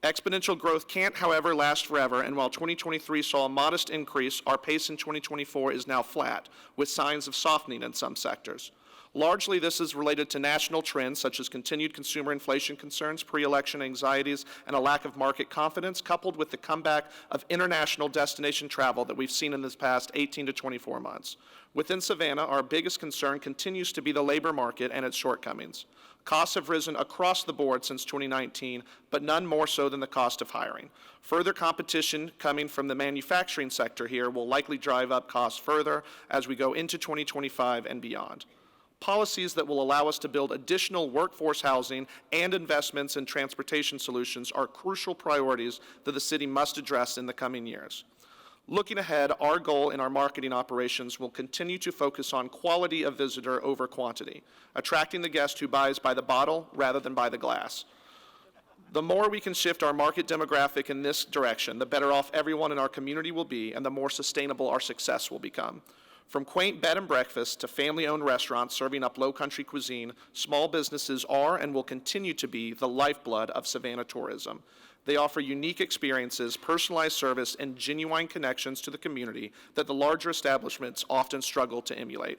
Exponential growth can't, however, last forever, and while 2023 saw a modest increase, our pace in 2024 is now flat, with signs of softening in some sectors. Largely, this is related to national trends such as continued consumer inflation concerns, pre-election anxieties, and a lack of market confidence, coupled with the comeback of international destination travel that we've seen in this past 18 to 24 months. Within Savannah, our biggest concern continues to be the labor market and its shortcomings. Costs have risen across the board since 2019, but none more so than the cost of hiring. Further competition coming from the manufacturing sector here will likely drive up costs further as we go into 2025 and beyond. Policies that will allow us to build additional workforce housing and investments in transportation solutions are crucial priorities that the city must address in the coming years. Looking ahead, our goal in our marketing operations will continue to focus on quality of visitor over quantity, attracting the guest who buys by the bottle rather than by the glass. The more we can shift our market demographic in this direction, the better off everyone in our community will be and the more sustainable our success will become. From quaint bed and breakfast to family-owned restaurants serving up low-country cuisine, small businesses are and will continue to be the lifeblood of Savannah tourism. They offer unique experiences, personalized service, and genuine connections to the community that the larger establishments often struggle to emulate.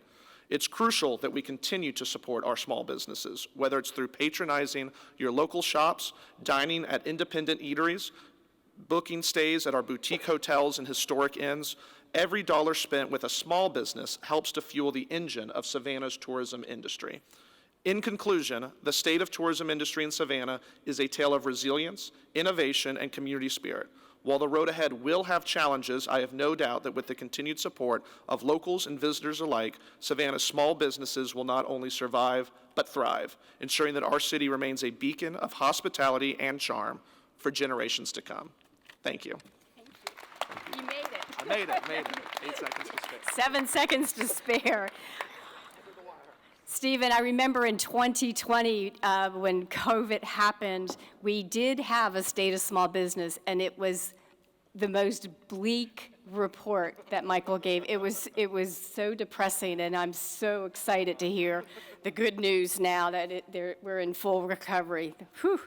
It's crucial that we continue to support our small businesses, whether it's through patronizing your local shops, dining at independent eateries, booking stays at our boutique hotels and historic inns. Every dollar spent with a small business helps to fuel the engine of Savannah's tourism industry. In conclusion, the state of tourism industry in Savannah is a tale of resilience, innovation, and community spirit. While the road ahead will have challenges, I have no doubt that with the continued support of locals and visitors alike, Savannah's small businesses will not only survive, but thrive, ensuring that our city remains a beacon of hospitality and charm for generations to come. Thank you. You made it. I made it. 8 seconds to spare. 7 seconds to spare. Stephen, I remember in 2020 when COVID happened, we did have a state of small business, and it was the most bleak report that Michael gave. It was so depressing, and I'm so excited to hear the good news now that we're in full recovery. Whew.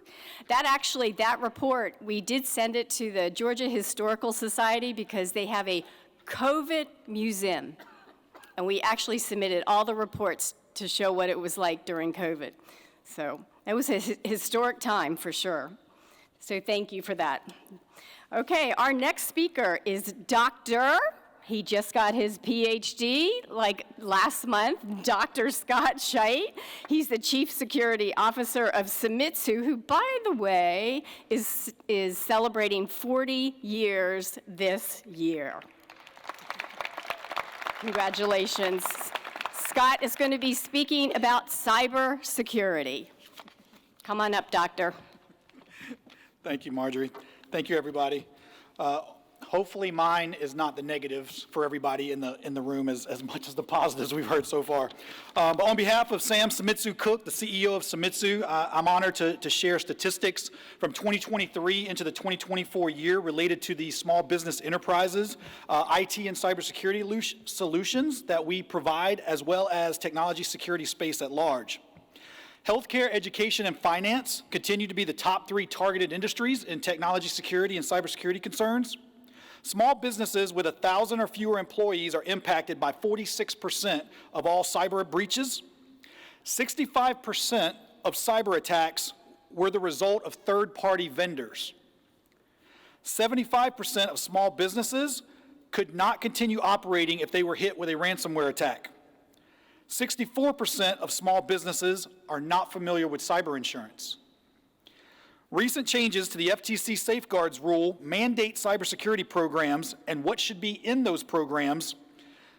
That report, we did send it to the Georgia Historical Society because they have a COVID museum, and we actually submitted all the reports to show what it was like during COVID. So it was a historic time for sure. So thank you for that. Okay, our next speaker is Dr. He just got his PhD like last month, Dr. Scott Scheidt. He's the Chief Security Officer of Sumitsu, who, by the way, is celebrating 40 years this year. Congratulations. Scott is going to be speaking about cyber security. Come on up, Doctor. Thank you, Marjorie. Thank you, everybody. Hopefully mine is not the negatives for everybody in the room as much as the positives we've heard so far. But on behalf of Sam Sumitsu Cook, the CEO of Sumitsu, I'm honored to share statistics from 2023 into the 2024 year related to the small business enterprises, IT and cybersecurity solutions that we provide, as well as technology security space at large. Healthcare, education, and finance continue to be the top 3 targeted industries in technology security and cybersecurity concerns. Small businesses with 1,000 or fewer employees are impacted by 46% of all cyber breaches. 65% of cyber attacks were the result of third-party vendors. 75% of small businesses could not continue operating if they were hit with a ransomware attack. 64% of small businesses are not familiar with cyber insurance. Recent changes to the FTC safeguards rule mandate cybersecurity programs and what should be in those programs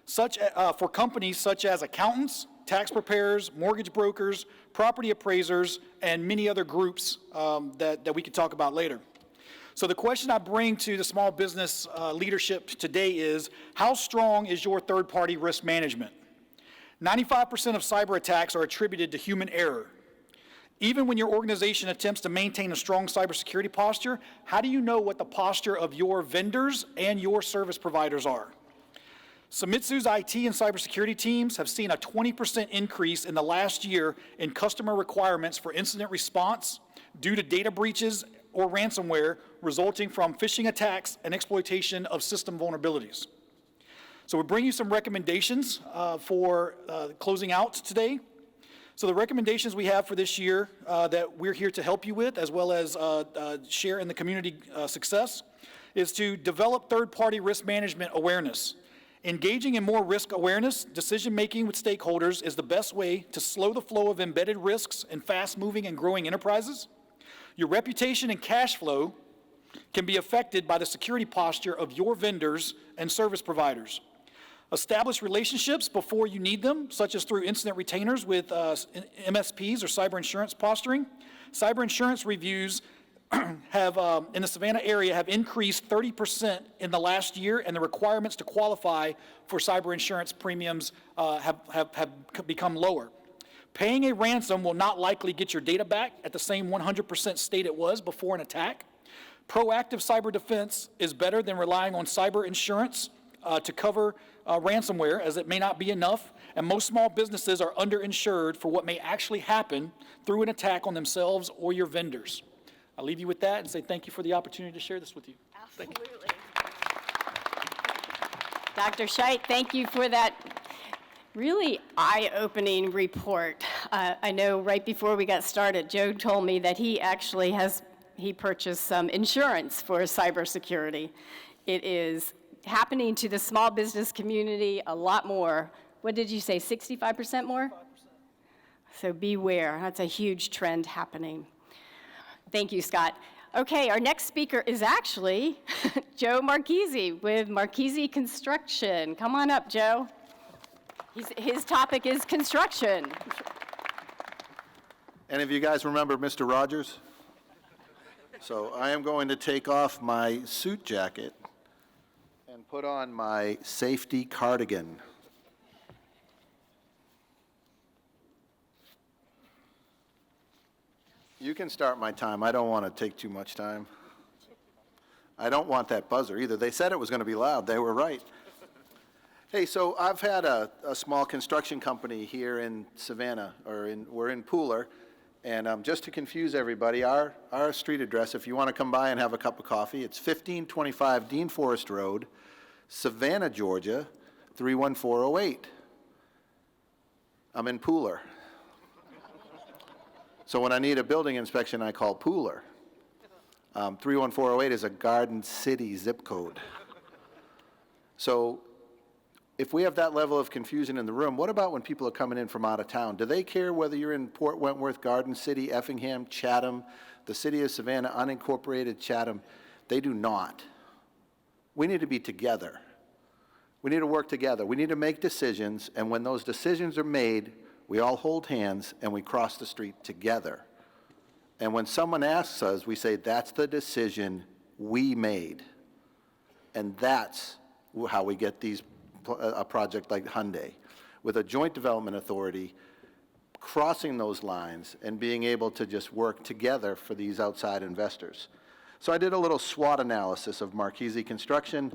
for companies such as accountants, tax preparers, mortgage brokers, property appraisers, and many other groups that we could talk about later. So the question I bring to the small business leadership today is, how strong is your third-party risk management? 95% of cyber attacks are attributed to human error. Even when your organization attempts to maintain a strong cybersecurity posture, how do you know what the posture of your vendors and your service providers are? Sumitsu's IT and cybersecurity teams have seen a 20% increase in the last year in customer requirements for incident response due to data breaches or ransomware resulting from phishing attacks and exploitation of system vulnerabilities. So we bring you some recommendations for closing out today. So the recommendations we have for this year that we're here to help you with, as well as share in the community success, is to develop third-party risk management awareness. Engaging in more risk awareness, decision-making with stakeholders is the best way to slow the flow of embedded risks in fast-moving and growing enterprises. Your reputation and cash flow can be affected by the security posture of your vendors and service providers. Establish relationships before you need them, such as through incident retainers with MSPs or cyber insurance posturing. Cyber insurance reviews have, in the Savannah area, have increased 30% in the last year, and the requirements to qualify for cyber insurance premiums have become lower. Paying a ransom will not likely get your data back at the same 100% state it was before an attack. Proactive cyber defense is better than relying on cyber insurance to cover ransomware, as it may not be enough, and most small businesses are underinsured for what may actually happen through an attack on themselves or your vendors. I'll leave you with that and say thank you for the opportunity to share this with you. Absolutely. Dr. Scheidt, thank you for that really eye-opening report. I know right before we got started, Joe told me that he actually purchased some insurance for cybersecurity. It is happening to the small business community a lot more. What did you say, 65% more? 5%. So beware, that's a huge trend happening. Thank you, Scott. Okay, our next speaker is actually Joe Marchese with Marchese Construction. Come on up, Joe. His topic is construction. Any of you guys remember Mr. Rogers? So I am going to take off my suit jacket and put on my safety cardigan. You can start my time. I don't want to take too much time. I don't want that buzzer either. They said it was going to be loud. They were right. Hey, so I've had a small construction company here in Savannah, we're in Pooler, and just to confuse everybody, our street address, if you want to come by and have a cup of coffee, it's 1525 Dean Forest Road, Savannah, Georgia, 31408. I'm in Pooler. So when I need a building inspection, I call Pooler. 31408 is a Garden City zip code. So if we have that level of confusion in the room, what about when people are coming in from out of town? Do they care whether you're in Port Wentworth, Garden City, Effingham, Chatham, the city of Savannah, unincorporated Chatham? They do not. We need to be together. We need to work together. We need to make decisions, and when those decisions are made, we all hold hands and we cross the street together. And when someone asks us, we say, that's the decision we made. And that's how we get a project like Hyundai, with a joint development authority, crossing those lines and being able to just work together for these outside investors. So I did a little SWOT analysis of Marchese Construction,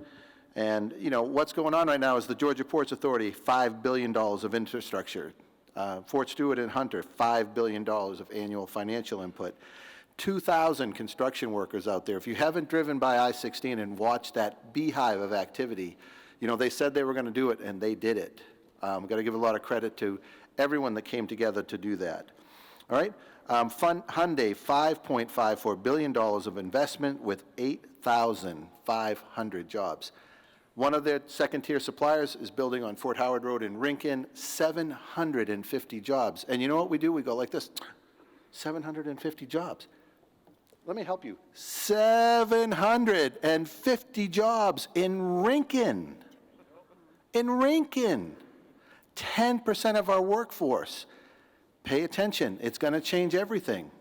and what's going on right now is the Georgia Ports Authority, $5 billion of infrastructure. Fort Stewart and Hunter, $5 billion of annual financial input. 2,000 construction workers out there. If you haven't driven by I-16 and watched that beehive of activity, they said they were going to do it, and they did it. I've got to give a lot of credit to everyone that came together to do that. All right? Hyundai, $5.54 billion of investment with 8,500 jobs. One of their second-tier suppliers is building on Fort Howard Road in Rincon, 750 jobs. And you know what we do? We go like this, 750 jobs. Let me help you. 750 jobs in Rincon. In Rincon. 10% of our workforce. Pay attention. It's going to change everything,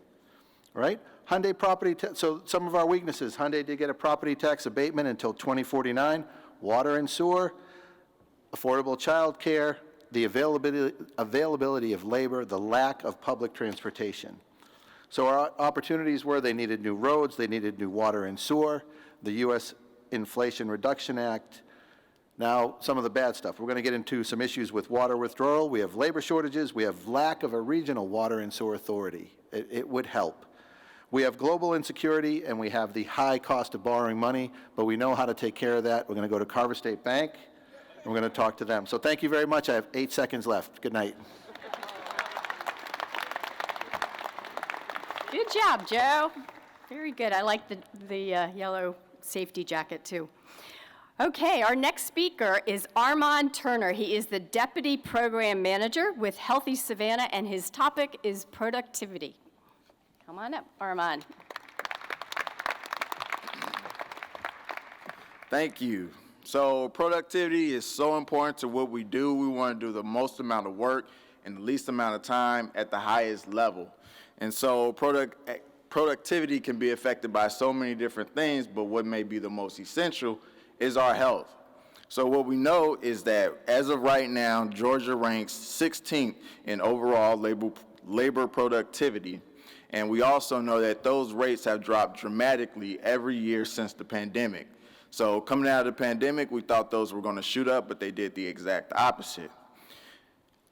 right? Hyundai property, so some of our weaknesses. Hyundai did get a property tax abatement until 2049. Water and sewer, affordable child care, the availability of labor, the lack of public transportation. So our opportunities were they needed new roads, they needed new water and sewer, the U.S. Inflation Reduction Act. Now, some of the bad stuff. We're going to get into some issues with water withdrawal. We have labor shortages. We have lack of a regional water and sewer authority. It would help. We have global insecurity, and we have the high cost of borrowing money, but we know how to take care of that. We're going to go to Carver State Bank, and we're going to talk to them. So thank you very much. I have 8 seconds left. Good night. Good job, Joe. Very good. I like the yellow safety jacket, too. Okay, our next speaker is Armand Turner. He is the Deputy Program Manager with Healthy Savannah, and his topic is productivity. Come on up, Armand. Thank you. So productivity is so important to what we do. We want to do the most amount of work in the least amount of time at the highest level. And so productivity can be affected by so many different things, but what may be the most essential is our health. So what we know is that as of right now, Georgia ranks 16th in overall labor productivity. And we also know that those rates have dropped dramatically every year since the pandemic. So coming out of the pandemic, we thought those were going to shoot up, but they did the exact opposite.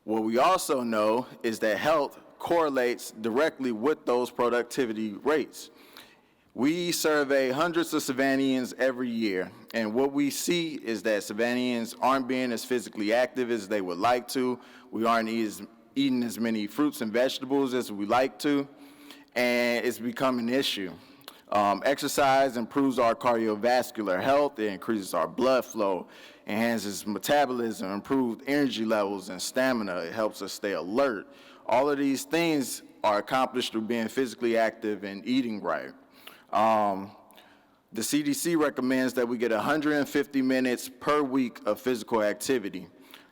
What we also know is that health correlates directly with those productivity rates. We survey hundreds of Savannians every year, and what we see is that Savannians aren't being as physically active as they would like to. We aren't eating as many fruits and vegetables as we like to, and it's become an issue. Exercise improves our cardiovascular health, it increases our blood flow, enhances metabolism, improves energy levels and stamina, it helps us stay alert. All of these things are accomplished through being physically active and eating right. The CDC recommends that we get 150 minutes per week of physical activity.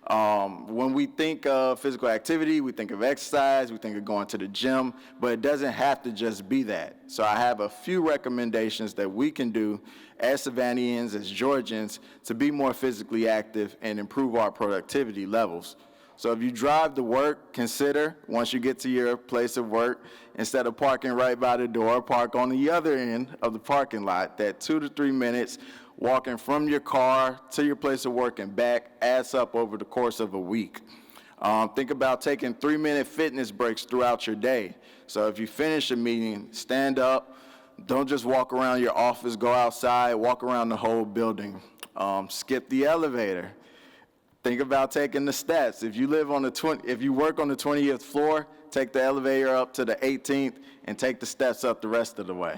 When we think of physical activity, we think of exercise, we think of going to the gym, but it doesn't have to just be that. So I have a few recommendations that we can do as Savannians, as Georgians, to be more physically active and improve our productivity levels. So if you drive to work, consider, once you get to your place of work, instead of parking right by the door, park on the other end of the parking lot. That 2 to 3 minutes walking from your car to your place of work and back adds up over the course of a week. Think about taking 3-minute fitness breaks throughout your day. So if you finish a meeting, stand up. Don't just walk around your office, go outside, walk around the whole building. Skip the elevator. Think about taking the steps. If you work on the 20th floor, take the elevator up to the 18th and take the steps up the rest of the way.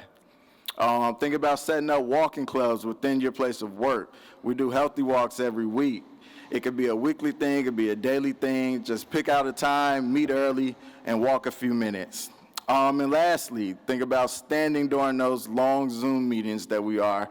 Think about setting up walking clubs within your place of work. We do healthy walks every week. It could be a weekly thing, it could be a daily thing. Just pick out a time, meet early, and walk a few minutes. And lastly, think about standing during those long Zoom meetings that we are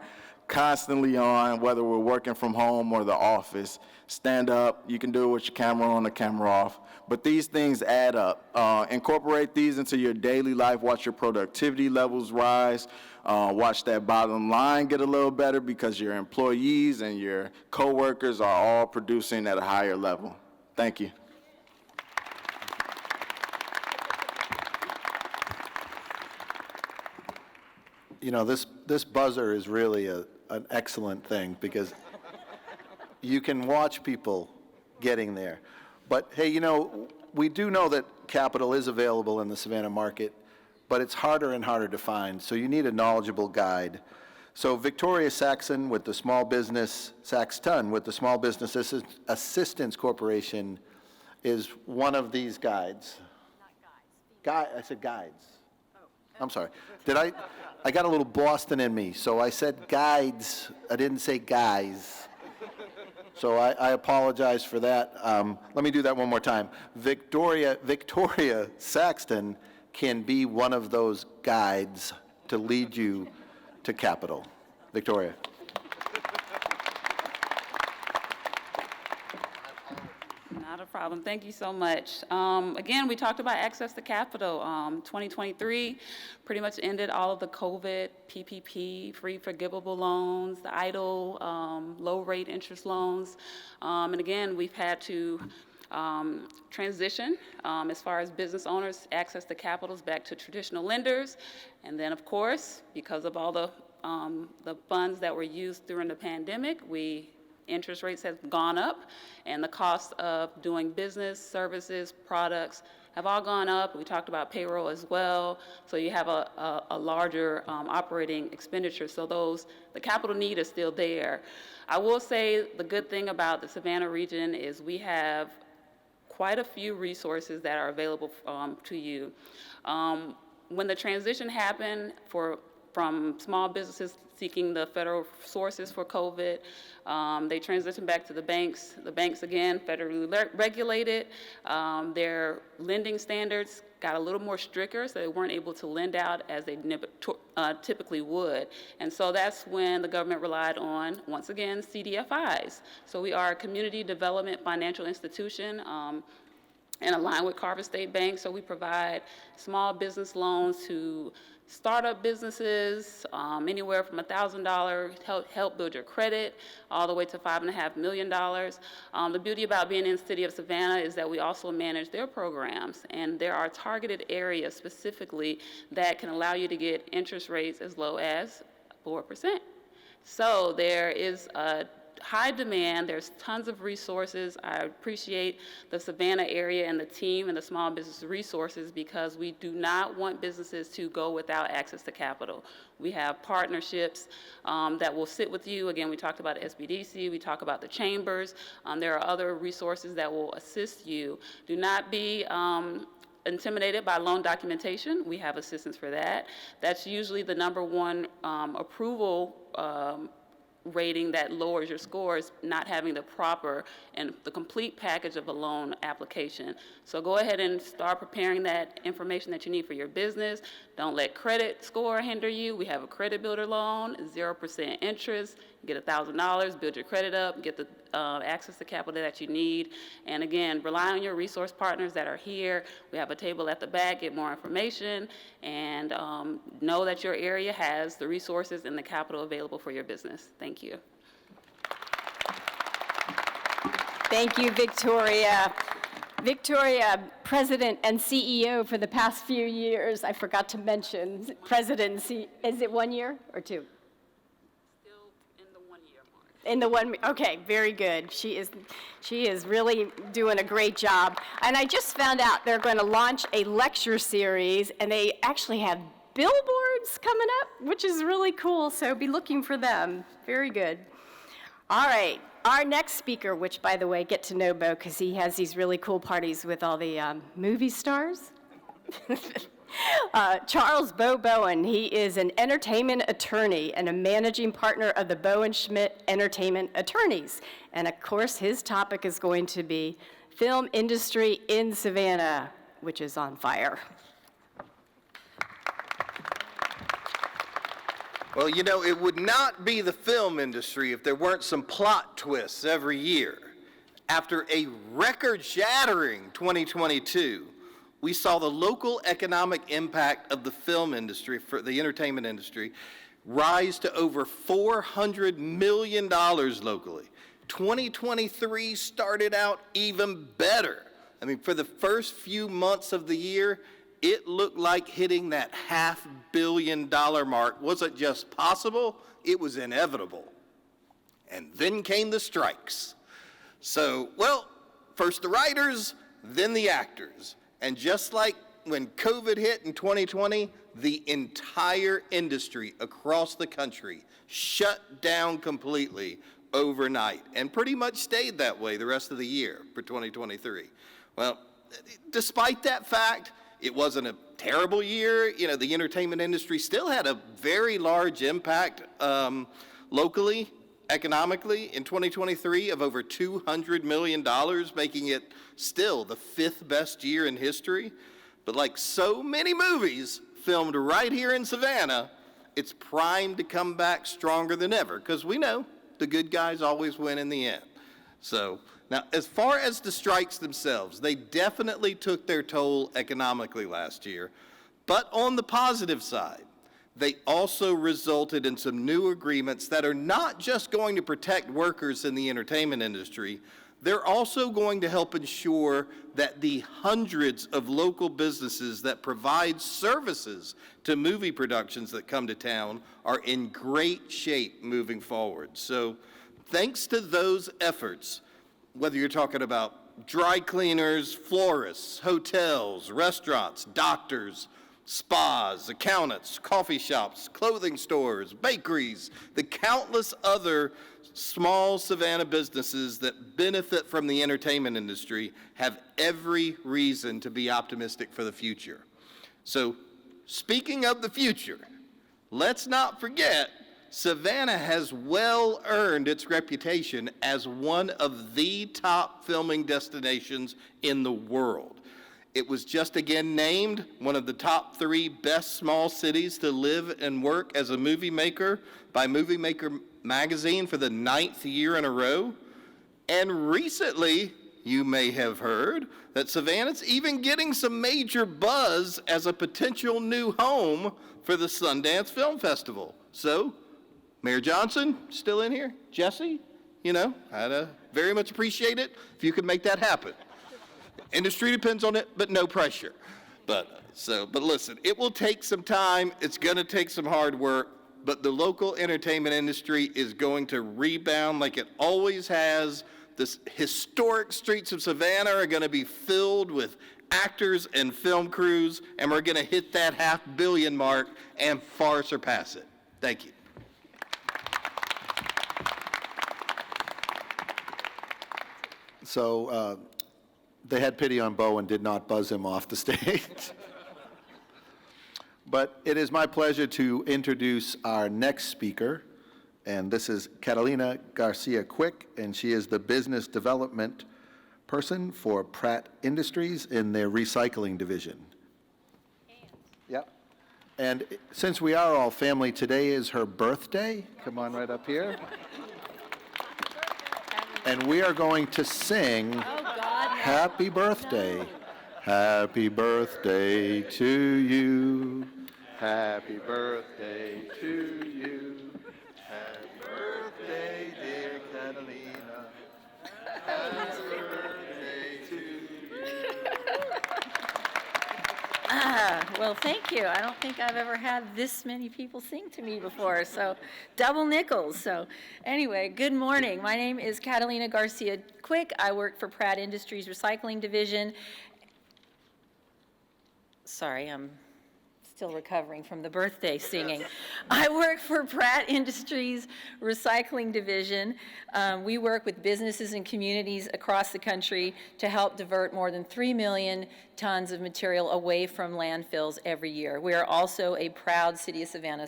constantly on, whether we're working from home or the office. Stand up. You can do it with your camera on or camera off. But these things add up. Incorporate these into your daily life. Watch your productivity levels rise. Watch that bottom line get a little better because your employees and your coworkers are all producing at a higher level. Thank you. You know, this buzzer is really an excellent thing because you can watch people getting there. But hey, you know, we do know that capital is available in the Savannah market, but it's harder and harder to find, so you need a knowledgeable guide. So Victoria Saxton with the Small Business Assistance Corporation is one of these guides. Not guides. I said guides. I'm sorry. I got a little Boston in me, so I said guides. I didn't say guys. So I apologize for that. Let me do that one more time. Victoria Saxton can be one of those guides to lead you to capital. Victoria. Not a problem. Thank you so much. Again, we talked about access to capital. 2023 pretty much ended all of the COVID, PPP, free forgivable loans, the EIDL, low rate interest loans. And again, we've had to transition as far as business owners, access to capitals back to traditional lenders. And then, of course, because of all the funds that were used during the pandemic, interest rates have gone up, and the cost of doing business, services, products have all gone up. We talked about payroll as well, so you have a larger operating expenditure. So the capital need is still there. I will say the good thing about the Savannah region is we have quite a few resources that are available to you. When the transition happened from small businesses seeking the federal sources for COVID, they transitioned back to the banks. The banks, again, federally regulated. Their lending standards got a little more stricter, so they weren't able to lend out as they typically would. And so that's when the government relied on, once again, CDFIs. So we are a community development financial institution and aligned with Carver State Bank. So we provide small business loans to startup businesses, anywhere from $1,000, help build your credit, all the way to $5.5 million. The beauty about being in the city of Savannah is that we also manage their programs, and there are targeted areas specifically that can allow you to get interest rates as low as 4%. So there is a high demand. There's tons of resources. I appreciate the Savannah area and the team and the small business resources because we do not want businesses to go without access to capital. We have partnerships that will sit with you. Again, we talked about SBDC. We talk about the chambers. There are other resources that will assist you. Do not be intimidated by loan documentation. We have assistance for that. That's usually the #1 approval rating that lowers your scores, not having the proper and the complete package of a loan application. So go ahead and start preparing that information that you need for your business. Don't let credit score hinder you. We have a credit builder loan, 0% interest. You get $1,000, build your credit up, get the access to capital that you need. And again, rely on your resource partners that are here. We have a table at the back, get more information, and know that your area has the resources and the capital available for your business. Thank you. Thank you, Victoria. Victoria, president and CEO for the past few years. I forgot to mention president and CEO. Is it 1 year or 2? In the one, okay, very good. She is really doing a great job. And I just found out they're going to launch a lecture series, and they actually have billboards coming up, which is really cool. So be looking for them. Very good. All right, our next speaker, which by the way, get to know Bo because he has these really cool parties with all the movie stars. Charles Bo Bowen, he is an entertainment attorney and a managing partner of the Bowen Schmidt Entertainment Attorneys. And of course, his topic is going to be film industry in Savannah, which is on fire. Well, you know, it would not be the film industry if there weren't some plot twists every year. After a record-shattering 2022, we saw the local economic impact of the film industry, for the entertainment industry, rise to over $400 million locally. 2023 started out even better. I mean, for the first few months of the year, it looked like hitting that $500 million mark wasn't just possible, it was inevitable. And then came the strikes. So, well, first the writers, then the actors. And just like when COVID hit in 2020, the entire industry across the country shut down completely overnight and pretty much stayed that way the rest of the year for 2023. Well, despite that fact, it wasn't a terrible year. You know, the entertainment industry still had a very large impact locally, economically in 2023 of over $200 million, making it still the 5th best year in history. But like so many movies filmed right here in Savannah, it's primed to come back stronger than ever, because we know the good guys always win in the end. So now, as far as the strikes themselves, they definitely took their toll economically last year. But on the positive side, they also resulted in some new agreements that are not just going to protect workers in the entertainment industry, they're also going to help ensure that the hundreds of local businesses that provide services to movie productions that come to town are in great shape moving forward. So thanks to those efforts, whether you're talking about dry cleaners, florists, hotels, restaurants, doctors, spas, accountants, coffee shops, clothing stores, bakeries, the countless other small Savannah businesses that benefit from the entertainment industry have every reason to be optimistic for the future. So, speaking of the future, let's not forget Savannah has well earned its reputation as one of the top filming destinations in the world. It was just again named one of the top 3 best small cities to live and work as a movie maker by Movie Maker magazine for the 9th year in a row. And recently, you may have heard that Savannah's even getting some major buzz as a potential new home for the Sundance Film Festival. So, Mayor Johnson, still in here? Jesse, you know, I'd very much appreciate it if you could make that happen. Industry depends on it, but no pressure. But listen, it will take some time. It's going to take some hard work, but the local entertainment industry is going to rebound like it always has. The historic streets of Savannah are going to be filled with actors and film crews, and we're going to hit that $500 million mark and far surpass it. Thank you. So they had pity on Bo and did not buzz him off the stage. But it is my pleasure to introduce our next speaker, and this is Catalina Garcia Quick, and she is the business development person for Pratt Industries in their recycling division. Yep. And since we are all family, today is her birthday. Come on right up here. And we are going to sing Happy Birthday. Happy birthday to you. Happy birthday to you. Happy birthday, dear Catalina. Happy birthday to you. Well, thank you. I don't think I've ever had this many people sing to me before, so double nickels. So anyway, good morning. My name is Catalina Garcia Quick. I work for Pratt Industries Recycling Division. Sorry, I'm still recovering from the birthday singing. I work for Pratt Industries Recycling Division. We work with businesses and communities across the country to help divert more than 3 million tons of material away from landfills every year. We are also a proud City of Savannah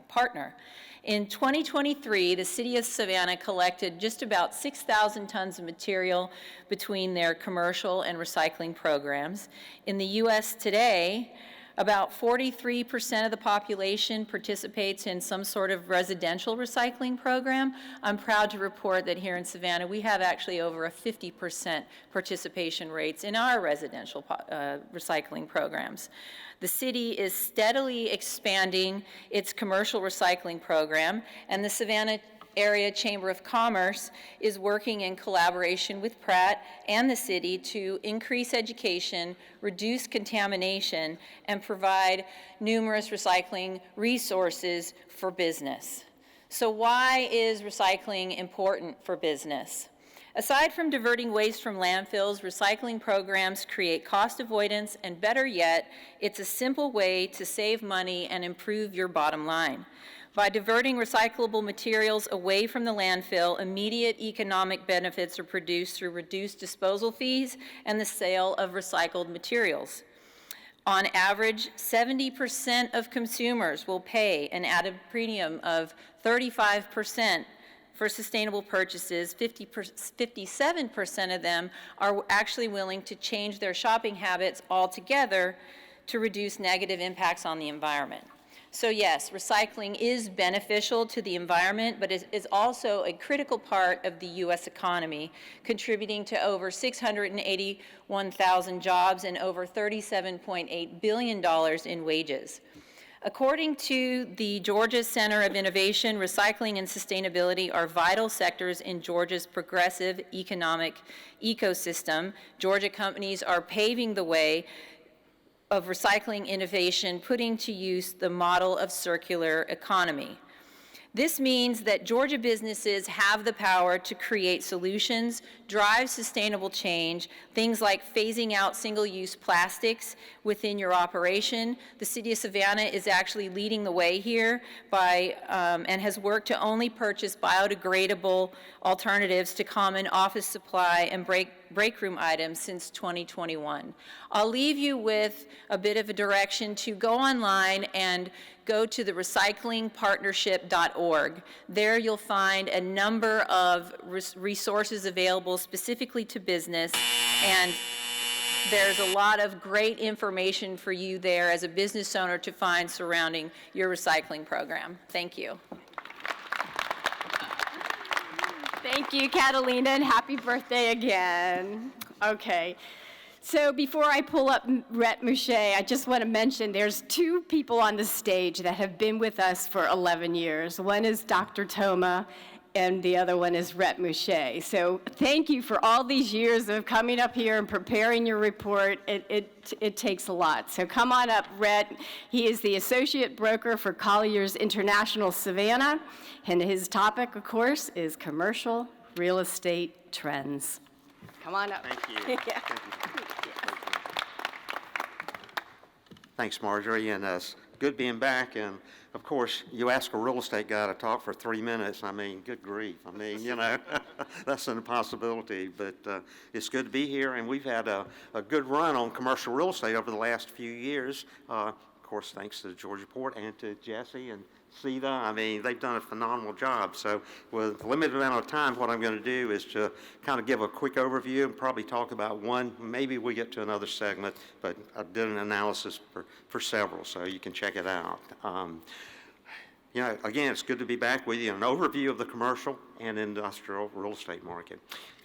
partner. In 2023, the City of Savannah collected just about 6,000 tons of material between their commercial and recycling programs. In the U.S. today, about 43% of the population participates in some sort of residential recycling program. I'm proud to report that here in Savannah, we have actually over a 50% participation rates in our residential recycling programs. The city is steadily expanding its commercial recycling program, and the Savannah Area Chamber of Commerce is working in collaboration with Pratt and the city to increase education, reduce contamination, and provide numerous recycling resources for business. So why is recycling important for business? Aside from diverting waste from landfills, recycling programs create cost avoidance, and better yet, it's a simple way to save money and improve your bottom line. By diverting recyclable materials away from the landfill, immediate economic benefits are produced through reduced disposal fees and the sale of recycled materials. On average, 70% of consumers will pay an added premium of 35% for sustainable purchases. 57% of them are actually willing to change their shopping habits altogether to reduce negative impacts on the environment. So yes, recycling is beneficial to the environment, but it is also a critical part of the U.S. economy, contributing to over 681,000 jobs and over $37.8 billion in wages. According to the Georgia Center of Innovation, recycling and sustainability are vital sectors in Georgia's progressive economic ecosystem. Georgia companies are paving the way of recycling innovation, putting to use the model of circular economy. This means that Georgia businesses have the power to create solutions, drive sustainable change, things like phasing out single-use plastics within your operation. The City of Savannah is actually leading the way here by, and has worked to only purchase biodegradable alternatives to common office supply and break room items since 2021. I'll leave you with a bit of a direction to go online and go to the recyclingpartnership.org. There you'll find a number of resources available specifically to business, and there's a lot of great information for you there as a business owner to find surrounding your recycling program. Thank you. Thank you, Catalina, and happy birthday again. Okay. So before I pull up Rhett Mouchet, I just want to mention there's two people on the stage that have been with us for 11 years. One is Dr. Toma, and the other one is Rhett Mouchet. So thank you for all these years of coming up here and preparing your report. It takes a lot. So come on up, Rhett. He is the Associate Broker for Colliers International Savannah, and his topic, of course, is commercial real estate trends. Come on up. Thank you. Yeah. Thank you. Thanks, Marjorie, and it's good being back. And of course, you ask a real estate guy to talk for 3 minutes. I mean, good grief. I mean, you know, that's an impossibility. But it's good to be here, and we've had a good run on commercial real estate over the last few years. Of course, thanks to the Georgia Port and to Jesse and Sita. I mean, they've done a phenomenal job. So with a limited amount of time, what I'm going to do is to kind of give a quick overview and probably talk about one. Maybe we get to another segment, but I did an analysis for several, so you can check it out. You know, again, it's good to be back with you. An overview of the commercial and industrial real estate market.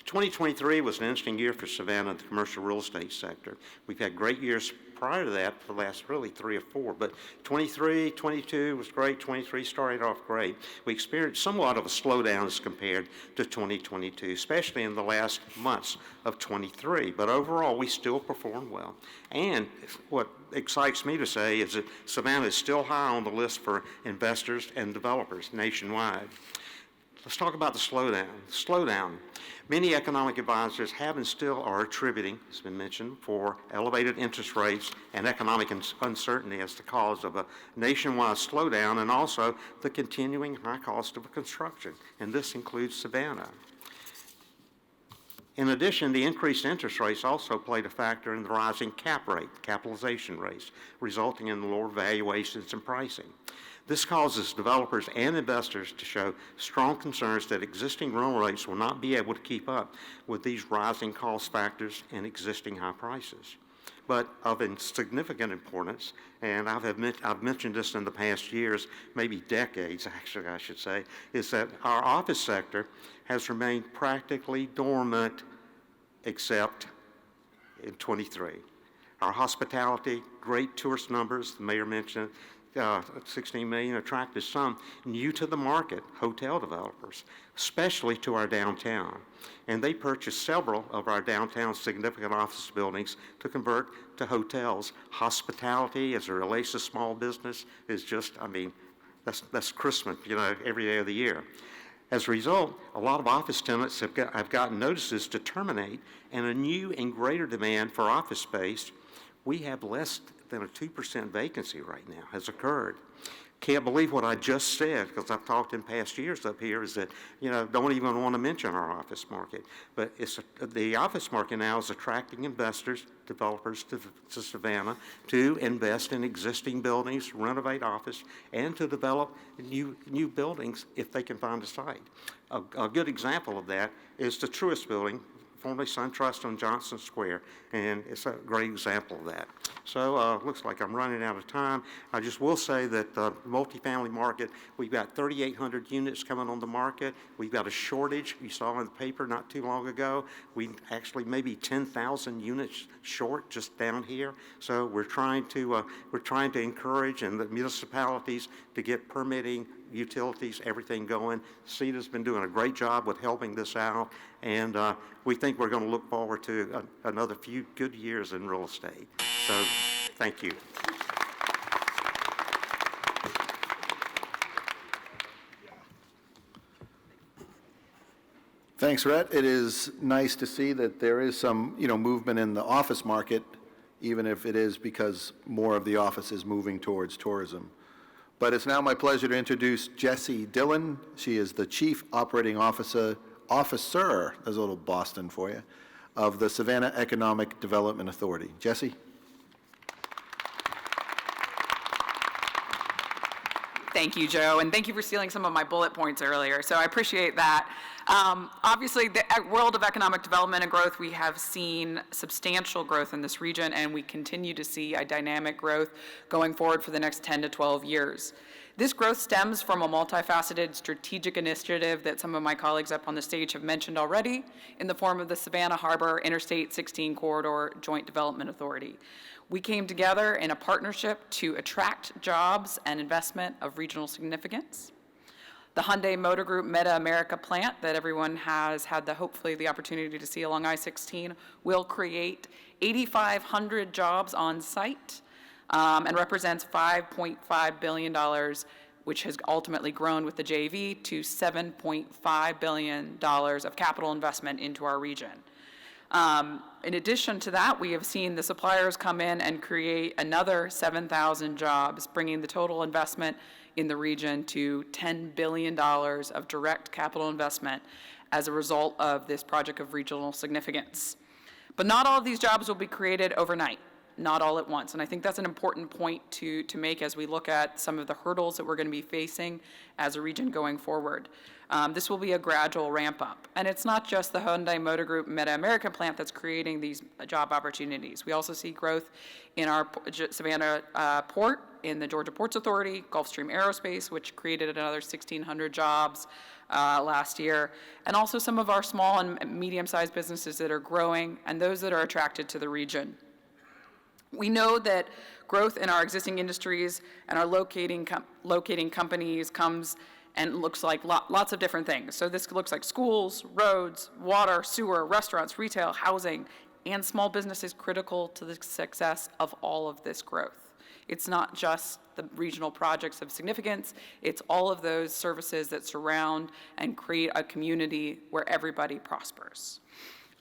2023 was an interesting year for Savannah, the commercial real estate sector. We've had great years prior to that for the last really 3 or 4, but 23, 22 was great. 23 started off great. We experienced somewhat of a slowdown as compared to 2022, especially in the last months of 23, but overall we still performed well. And what excites me to say is that Savannah is still high on the list for investors and developers nationwide. Let's talk about the slowdown. Many economic advisors have and still are attributing, it's been mentioned, for elevated interest rates and economic uncertainty as the cause of a nationwide slowdown, and also the continuing high cost of construction, and this includes Savannah. In addition, the increased interest rates also played a factor in the rising capitalization rates, resulting in lower valuations and pricing. This causes developers and investors to show strong concerns that existing rental rates will not be able to keep up with these rising cost factors and existing high prices. But of significant importance, and I've mentioned this in the past years, maybe decades actually I should say, is that our office sector has remained practically dormant except in 23. Our hospitality, great tourist numbers, the mayor mentioned, 16 million attracted some new to the market hotel developers, especially to our downtown. And they purchased several of our downtown significant office buildings to convert to hotels. Hospitality, as it relates to small business, is just, I mean, that's Christmas, every day of the year. As a result, a lot of office tenants have gotten notices to terminate, and a new and greater demand for office space. We have less than a 2% vacancy right now has occurred. Can't believe what I just said, because I've talked in past years up here, is that, don't even want to mention our office market. But the office market now is attracting investors, developers to Savannah to invest in existing buildings, renovate office, and to develop new buildings if they can find a site. A good example of that is the Truist Building, formerly SunTrust on Johnson Square, and it's a great example of that. So looks like I'm running out of time. I just will say that the multifamily market, we've got 3,800 units coming on the market. We've got a shortage. You saw in the paper not too long ago. We actually maybe 10,000 units short just down here. So we're trying to encourage and the municipalities to get permitting, utilities, everything going. CEDA's been doing a great job with helping this out, and we think we're going to look forward to another few good years in real estate. So, thank you. Thanks, Rhett. It is nice to see that there is some, movement in the office market, even if it is because more of the office is moving towards tourism. But it's now my pleasure to introduce Jessie Dillon. She is the Chief Operating Officer, there's a little Boston for you, of the Savannah Economic Development Authority. Jessie? Thank you, Joe, and thank you for stealing some of my bullet points earlier, so I appreciate that. Obviously, the world of economic development and growth, we have seen substantial growth in this region, and we continue to see a dynamic growth going forward for the next 10 to 12 years. This growth stems from a multifaceted strategic initiative that some of my colleagues up on the stage have mentioned already in the form of the Savannah Harbor Interstate 16 Corridor Joint Development Authority. We came together in a partnership to attract jobs and investment of regional significance. The Hyundai Motor Group Meta America plant that everyone has had hopefully the opportunity to see along I-16 will create 8,500 jobs on site and represents $5.5 billion, which has ultimately grown with the JV to $7.5 billion of capital investment into our region. In addition to that, we have seen the suppliers come in and create another 7,000 jobs, bringing the total investment in the region to $10 billion of direct capital investment as a result of this project of regional significance. But not all of these jobs will be created overnight, not all at once. And I think that's an important point to make as we look at some of the hurdles that we're going to be facing as a region going forward. This will be a gradual ramp up. And it's not just the Hyundai Motor Group Meta America plant that's creating these job opportunities. We also see growth in our Savannah port, in the Georgia Ports Authority, Gulfstream Aerospace, which created another 1,600 jobs last year, and also some of our small and medium-sized businesses that are growing and those that are attracted to the region. We know that growth in our existing industries and our locating companies comes and looks like lots of different things. So this looks like schools, roads, water, sewer, restaurants, retail, housing, and small business is critical to the success of all of this growth. It's not just the regional projects of significance, it's all of those services that surround and create a community where everybody prospers.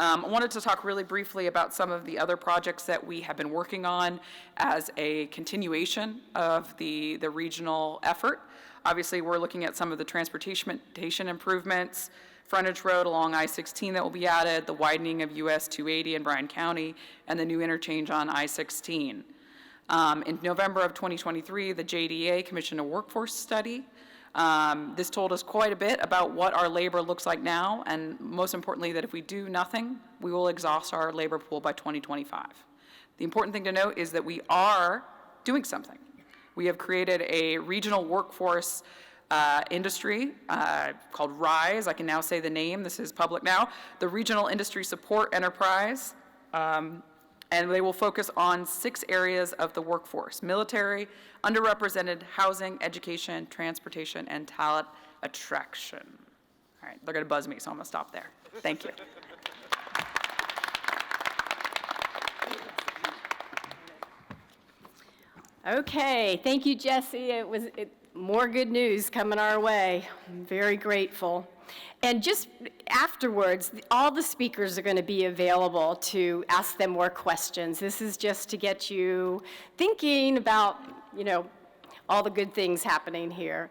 I wanted to talk really briefly about some of the other projects that we have been working on as a continuation of the regional effort. Obviously, we're looking at some of the transportation improvements, frontage road along I-16 that will be added, the widening of US 280 in Bryan County, and the new interchange on I-16. In November of 2023, the JDA commissioned a workforce study. This told us quite a bit about what our labor looks like now, and most importantly, that if we do nothing, we will exhaust our labor pool by 2025. The important thing to note is that we are doing something. We have created a regional workforce industry called RISE. I can now say the name. This is public now. The Regional Industry Support Enterprise. And they will focus on 6 areas of the workforce: military, underrepresented, housing, education, transportation, and talent attraction. All right, they're going to buzz me, so I'm going to stop there. Thank you. Okay, thank you, Jesse. More good news coming our way. I'm very grateful. And just afterwards, all the speakers are going to be available to ask them more questions. This is just to get you thinking about, all the good things happening here.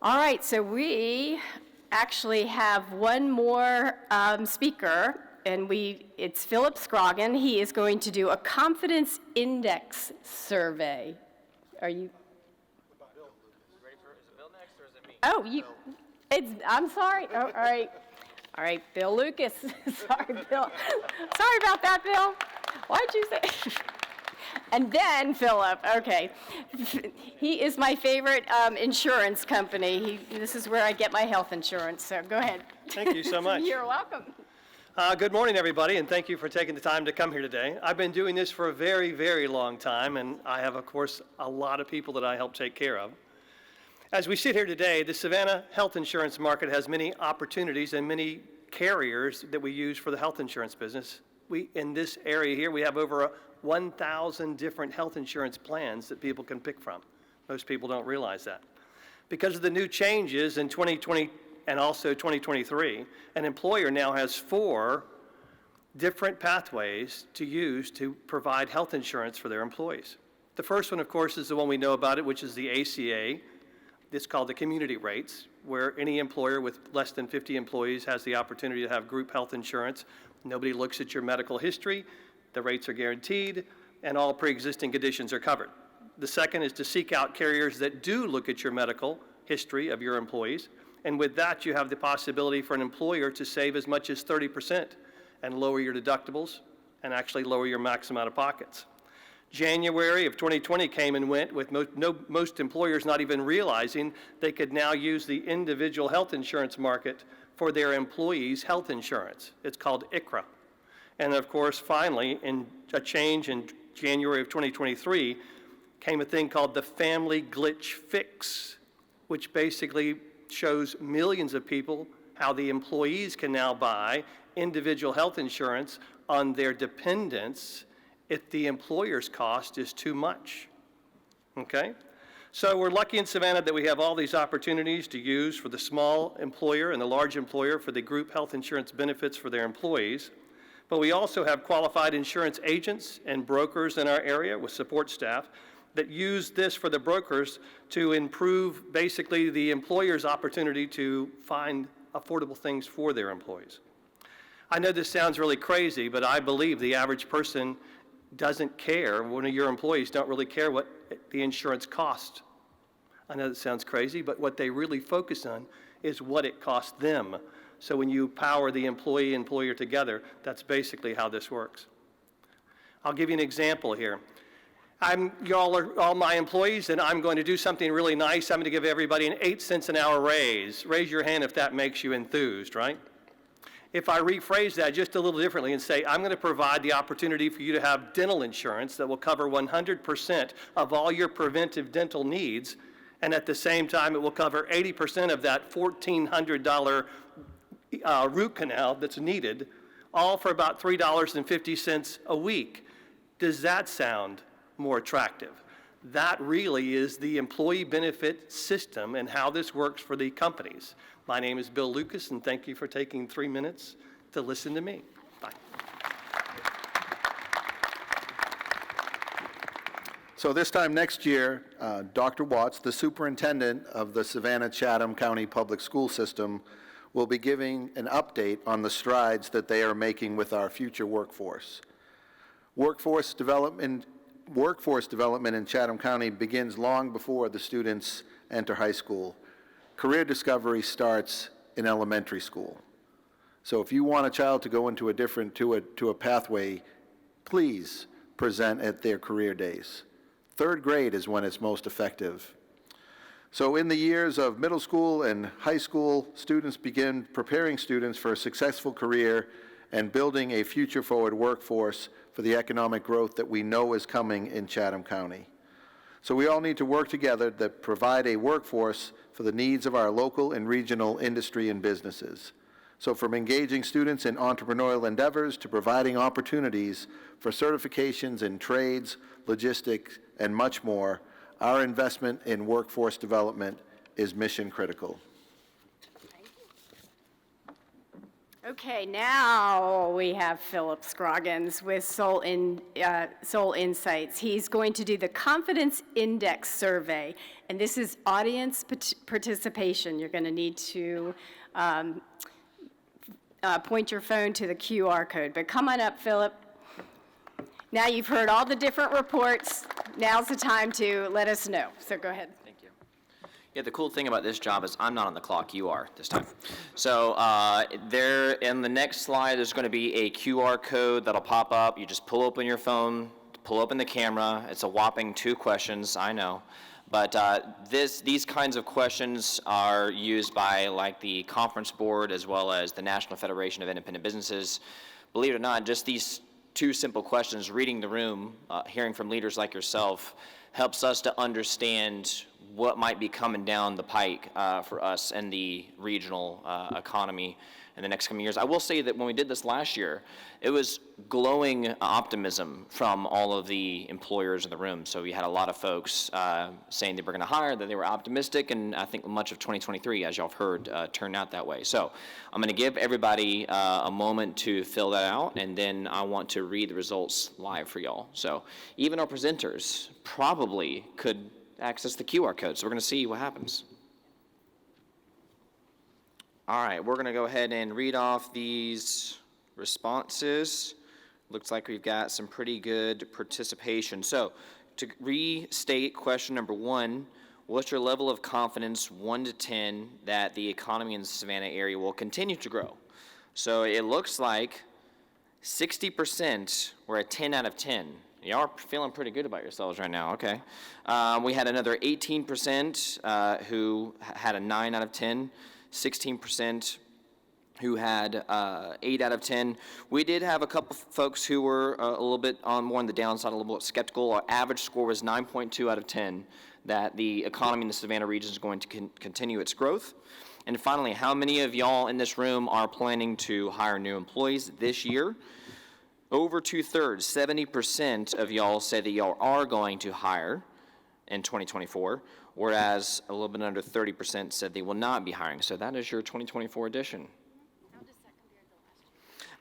All right, so we actually have one more speaker, and it's Philip Scroggin. He is going to do a confidence index survey. Are you? Oh, I'm sorry. Oh, all right. All right, Bill Lucas. Sorry, Bill. Sorry about that, Bill. Why'd you say? And then Philip. Okay. He is my favorite insurance company. This is where I get my health insurance. So go ahead. Thank you so much. You're welcome. Good morning, everybody, and thank you for taking the time to come here today. I've been doing this for a very, very long time, and I have, of course, a lot of people that I help take care of. As we sit here today, the Savannah health insurance market has many opportunities and many carriers that we use for the health insurance business. In this area here, we have over 1,000 different health insurance plans that people can pick from. Most people don't realize that. Because of the new changes in 2020 and also 2023, an employer now has 4 different pathways to use to provide health insurance for their employees. The first one, of course, is the one we know about it, which is the ACA. It's called the community rates, where any employer with less than 50 employees has the opportunity to have group health insurance. Nobody looks at your medical history, the rates are guaranteed, and all pre-existing conditions are covered. The second is to seek out carriers that do look at your medical history of your employees, and with that you have the possibility for an employer to save as much as 30% and lower your deductibles and actually lower your maximum out-of-pockets. January of 2020 came and went with most employers not even realizing they could now use the individual health insurance market for their employees' health insurance. It's called ICHRA. And of course, finally, in a change in January of 2023, came a thing called the Family Glitch Fix, which basically shows millions of people how the employees can now buy individual health insurance on their dependents if the employer's cost is too much, okay? So we're lucky in Savannah that we have all these opportunities to use for the small employer and the large employer for the group health insurance benefits for their employees. But we also have qualified insurance agents and brokers in our area with support staff that use this for the brokers to improve basically the employer's opportunity to find affordable things for their employees. I know this sounds really crazy, but I believe the average person doesn't care. One of your employees don't really care what the insurance costs. I know that sounds crazy, but what they really focus on is what it costs them. So when you power the employee-employer together, that's basically how this works. I'll give you an example here. Y'all are all my employees, and I'm going to do something really nice. I'm going to give everybody an 8 cents an hour raise. Raise your hand if that makes you enthused, right? If I rephrase that just a little differently and say, I'm going to provide the opportunity for you to have dental insurance that will cover 100% of all your preventive dental needs, and at the same time it will cover 80% of that $1,400 root canal that's needed all for about $3.50 a week. Does that sound more attractive? That really is the employee benefit system and how this works for the companies. My name is Bill Lucas, and thank you for taking 3 minutes to listen to me. Bye. So this time next year, Dr. Watts, the superintendent of the Savannah-Chatham County Public School System, will be giving an update on the strides that they are making with our future workforce. Workforce development in Chatham County begins long before the students enter high school. Career discovery starts in elementary school. So if you want a child to go into to a pathway, please present at their career days. 3rd grade is when it's most effective. So in the years of middle school and high school, students begin preparing students for a successful career and building a future-forward workforce for the economic growth that we know is coming in Chatham County. So we all need to work together to provide a workforce for the needs of our local and regional industry and businesses. So from engaging students in entrepreneurial endeavors to providing opportunities for certifications in trades, logistics, and much more, our investment in workforce development is mission critical. Okay, now we have Philip Scroggins with Soul Insights. He's going to do the Confidence Index Survey, and this is audience participation. You're going to need to point your phone to the QR code. But come on up, Philip. Now you've heard all the different reports. Now's the time to let us know. So go ahead. Yeah, the cool thing about this job is I'm not on the clock, you are this time. So there in the next slide, there's going to be a QR code that'll pop up. You just pull open your phone, pull open the camera. It's a whopping 2 questions, I know. But these kinds of questions are used by like the Conference Board as well as the National Federation of Independent Businesses. Believe it or not, just these 2 simple questions, reading the room, hearing from leaders like yourself, helps us to understand what might be coming down the pike for us and the regional economy in the next coming years. I will say that when we did this last year, it was glowing optimism from all of the employers in the room. So we had a lot of folks saying they were going to hire, that they were optimistic, and I think much of 2023, as y'all have heard, turned out that way. So I'm going to give everybody a moment to fill that out, and then I want to read the results live for y'all. So even our presenters probably could access the QR code. So we're going to see what happens. All right, we're going to go ahead and read off these responses. Looks like we've got some pretty good participation. So to restate question number 1, what's your level of confidence, 1 to 10, that the economy in the Savannah area will continue to grow? So it looks like 60% were a 10 out of 10. Y'all are feeling pretty good about yourselves right now, okay. We had another 18% who had a 9 out of 10, 16% who had 8 out of 10. We did have a couple folks who were a little bit more on the downside, a little bit skeptical. Our average score was 9.2 out of 10, that the economy in the Savannah region is going to continue its growth. And finally, how many of y'all in this room are planning to hire new employees this year? Over 2/3, 70% of y'all say that y'all are going to hire in 2024, whereas a little bit under 30% said they will not be hiring. So that is your 2024 edition.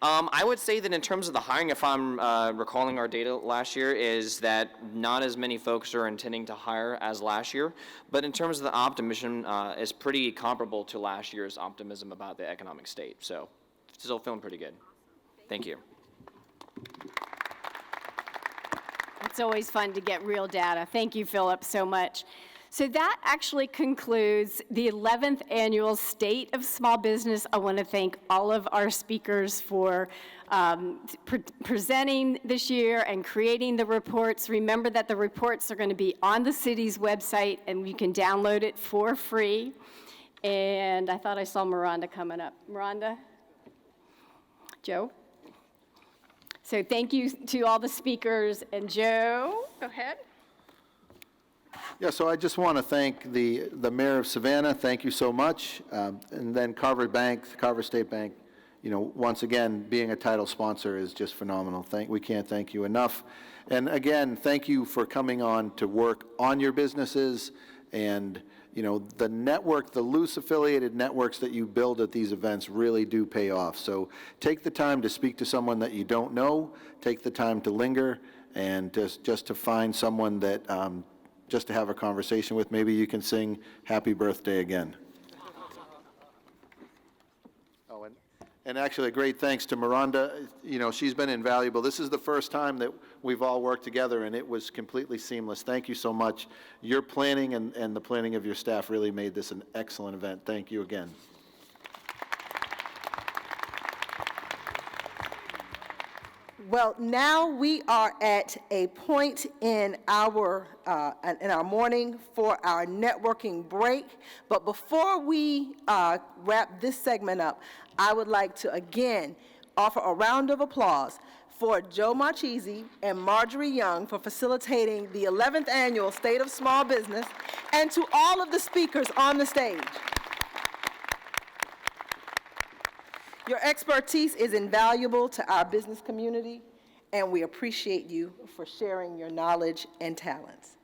I would say that in terms of the hiring, if I'm recalling our data last year, is that not as many folks are intending to hire as last year. But in terms of the optimism, is pretty comparable to last year's optimism about the economic state. So still feeling pretty good. Thank you. It's always fun to get real data. Thank you, Philip, so much. So that actually concludes the 11th Annual State of Small Business. I want to thank all of our speakers for presenting this year and creating the reports. Remember that the reports are going to be on the city's website, and you can download it for free. And I thought I saw Miranda coming up. Miranda? Joe? So thank you to all the speakers. And Joe, go ahead. Yeah, so I just want to thank the Mayor of Savannah. Thank you so much. And then Carver State Bank, once again, being a title sponsor is just phenomenal. We can't thank you enough. And again, thank you for coming on to work on your businesses, and the network, the loose affiliated networks that you build at these events really do pay off. So take the time to speak to someone that you don't know, take the time to linger, and just to find someone that, just to have a conversation with. Maybe you can sing happy birthday again. And actually, a great thanks to Miranda. She's been invaluable. This is the first time that we've all worked together, and it was completely seamless. Thank you so much. Your planning and the planning of your staff really made this an excellent event. Thank you again. Well, now we are at a point in our morning for our networking break. But before we wrap this segment up, I would like to again offer a round of applause for Joe Marchese and Marjorie Young for facilitating the 11th annual State of Small Business, and to all of the speakers on the stage. Your expertise is invaluable to our business community, and we appreciate you for sharing your knowledge and talents.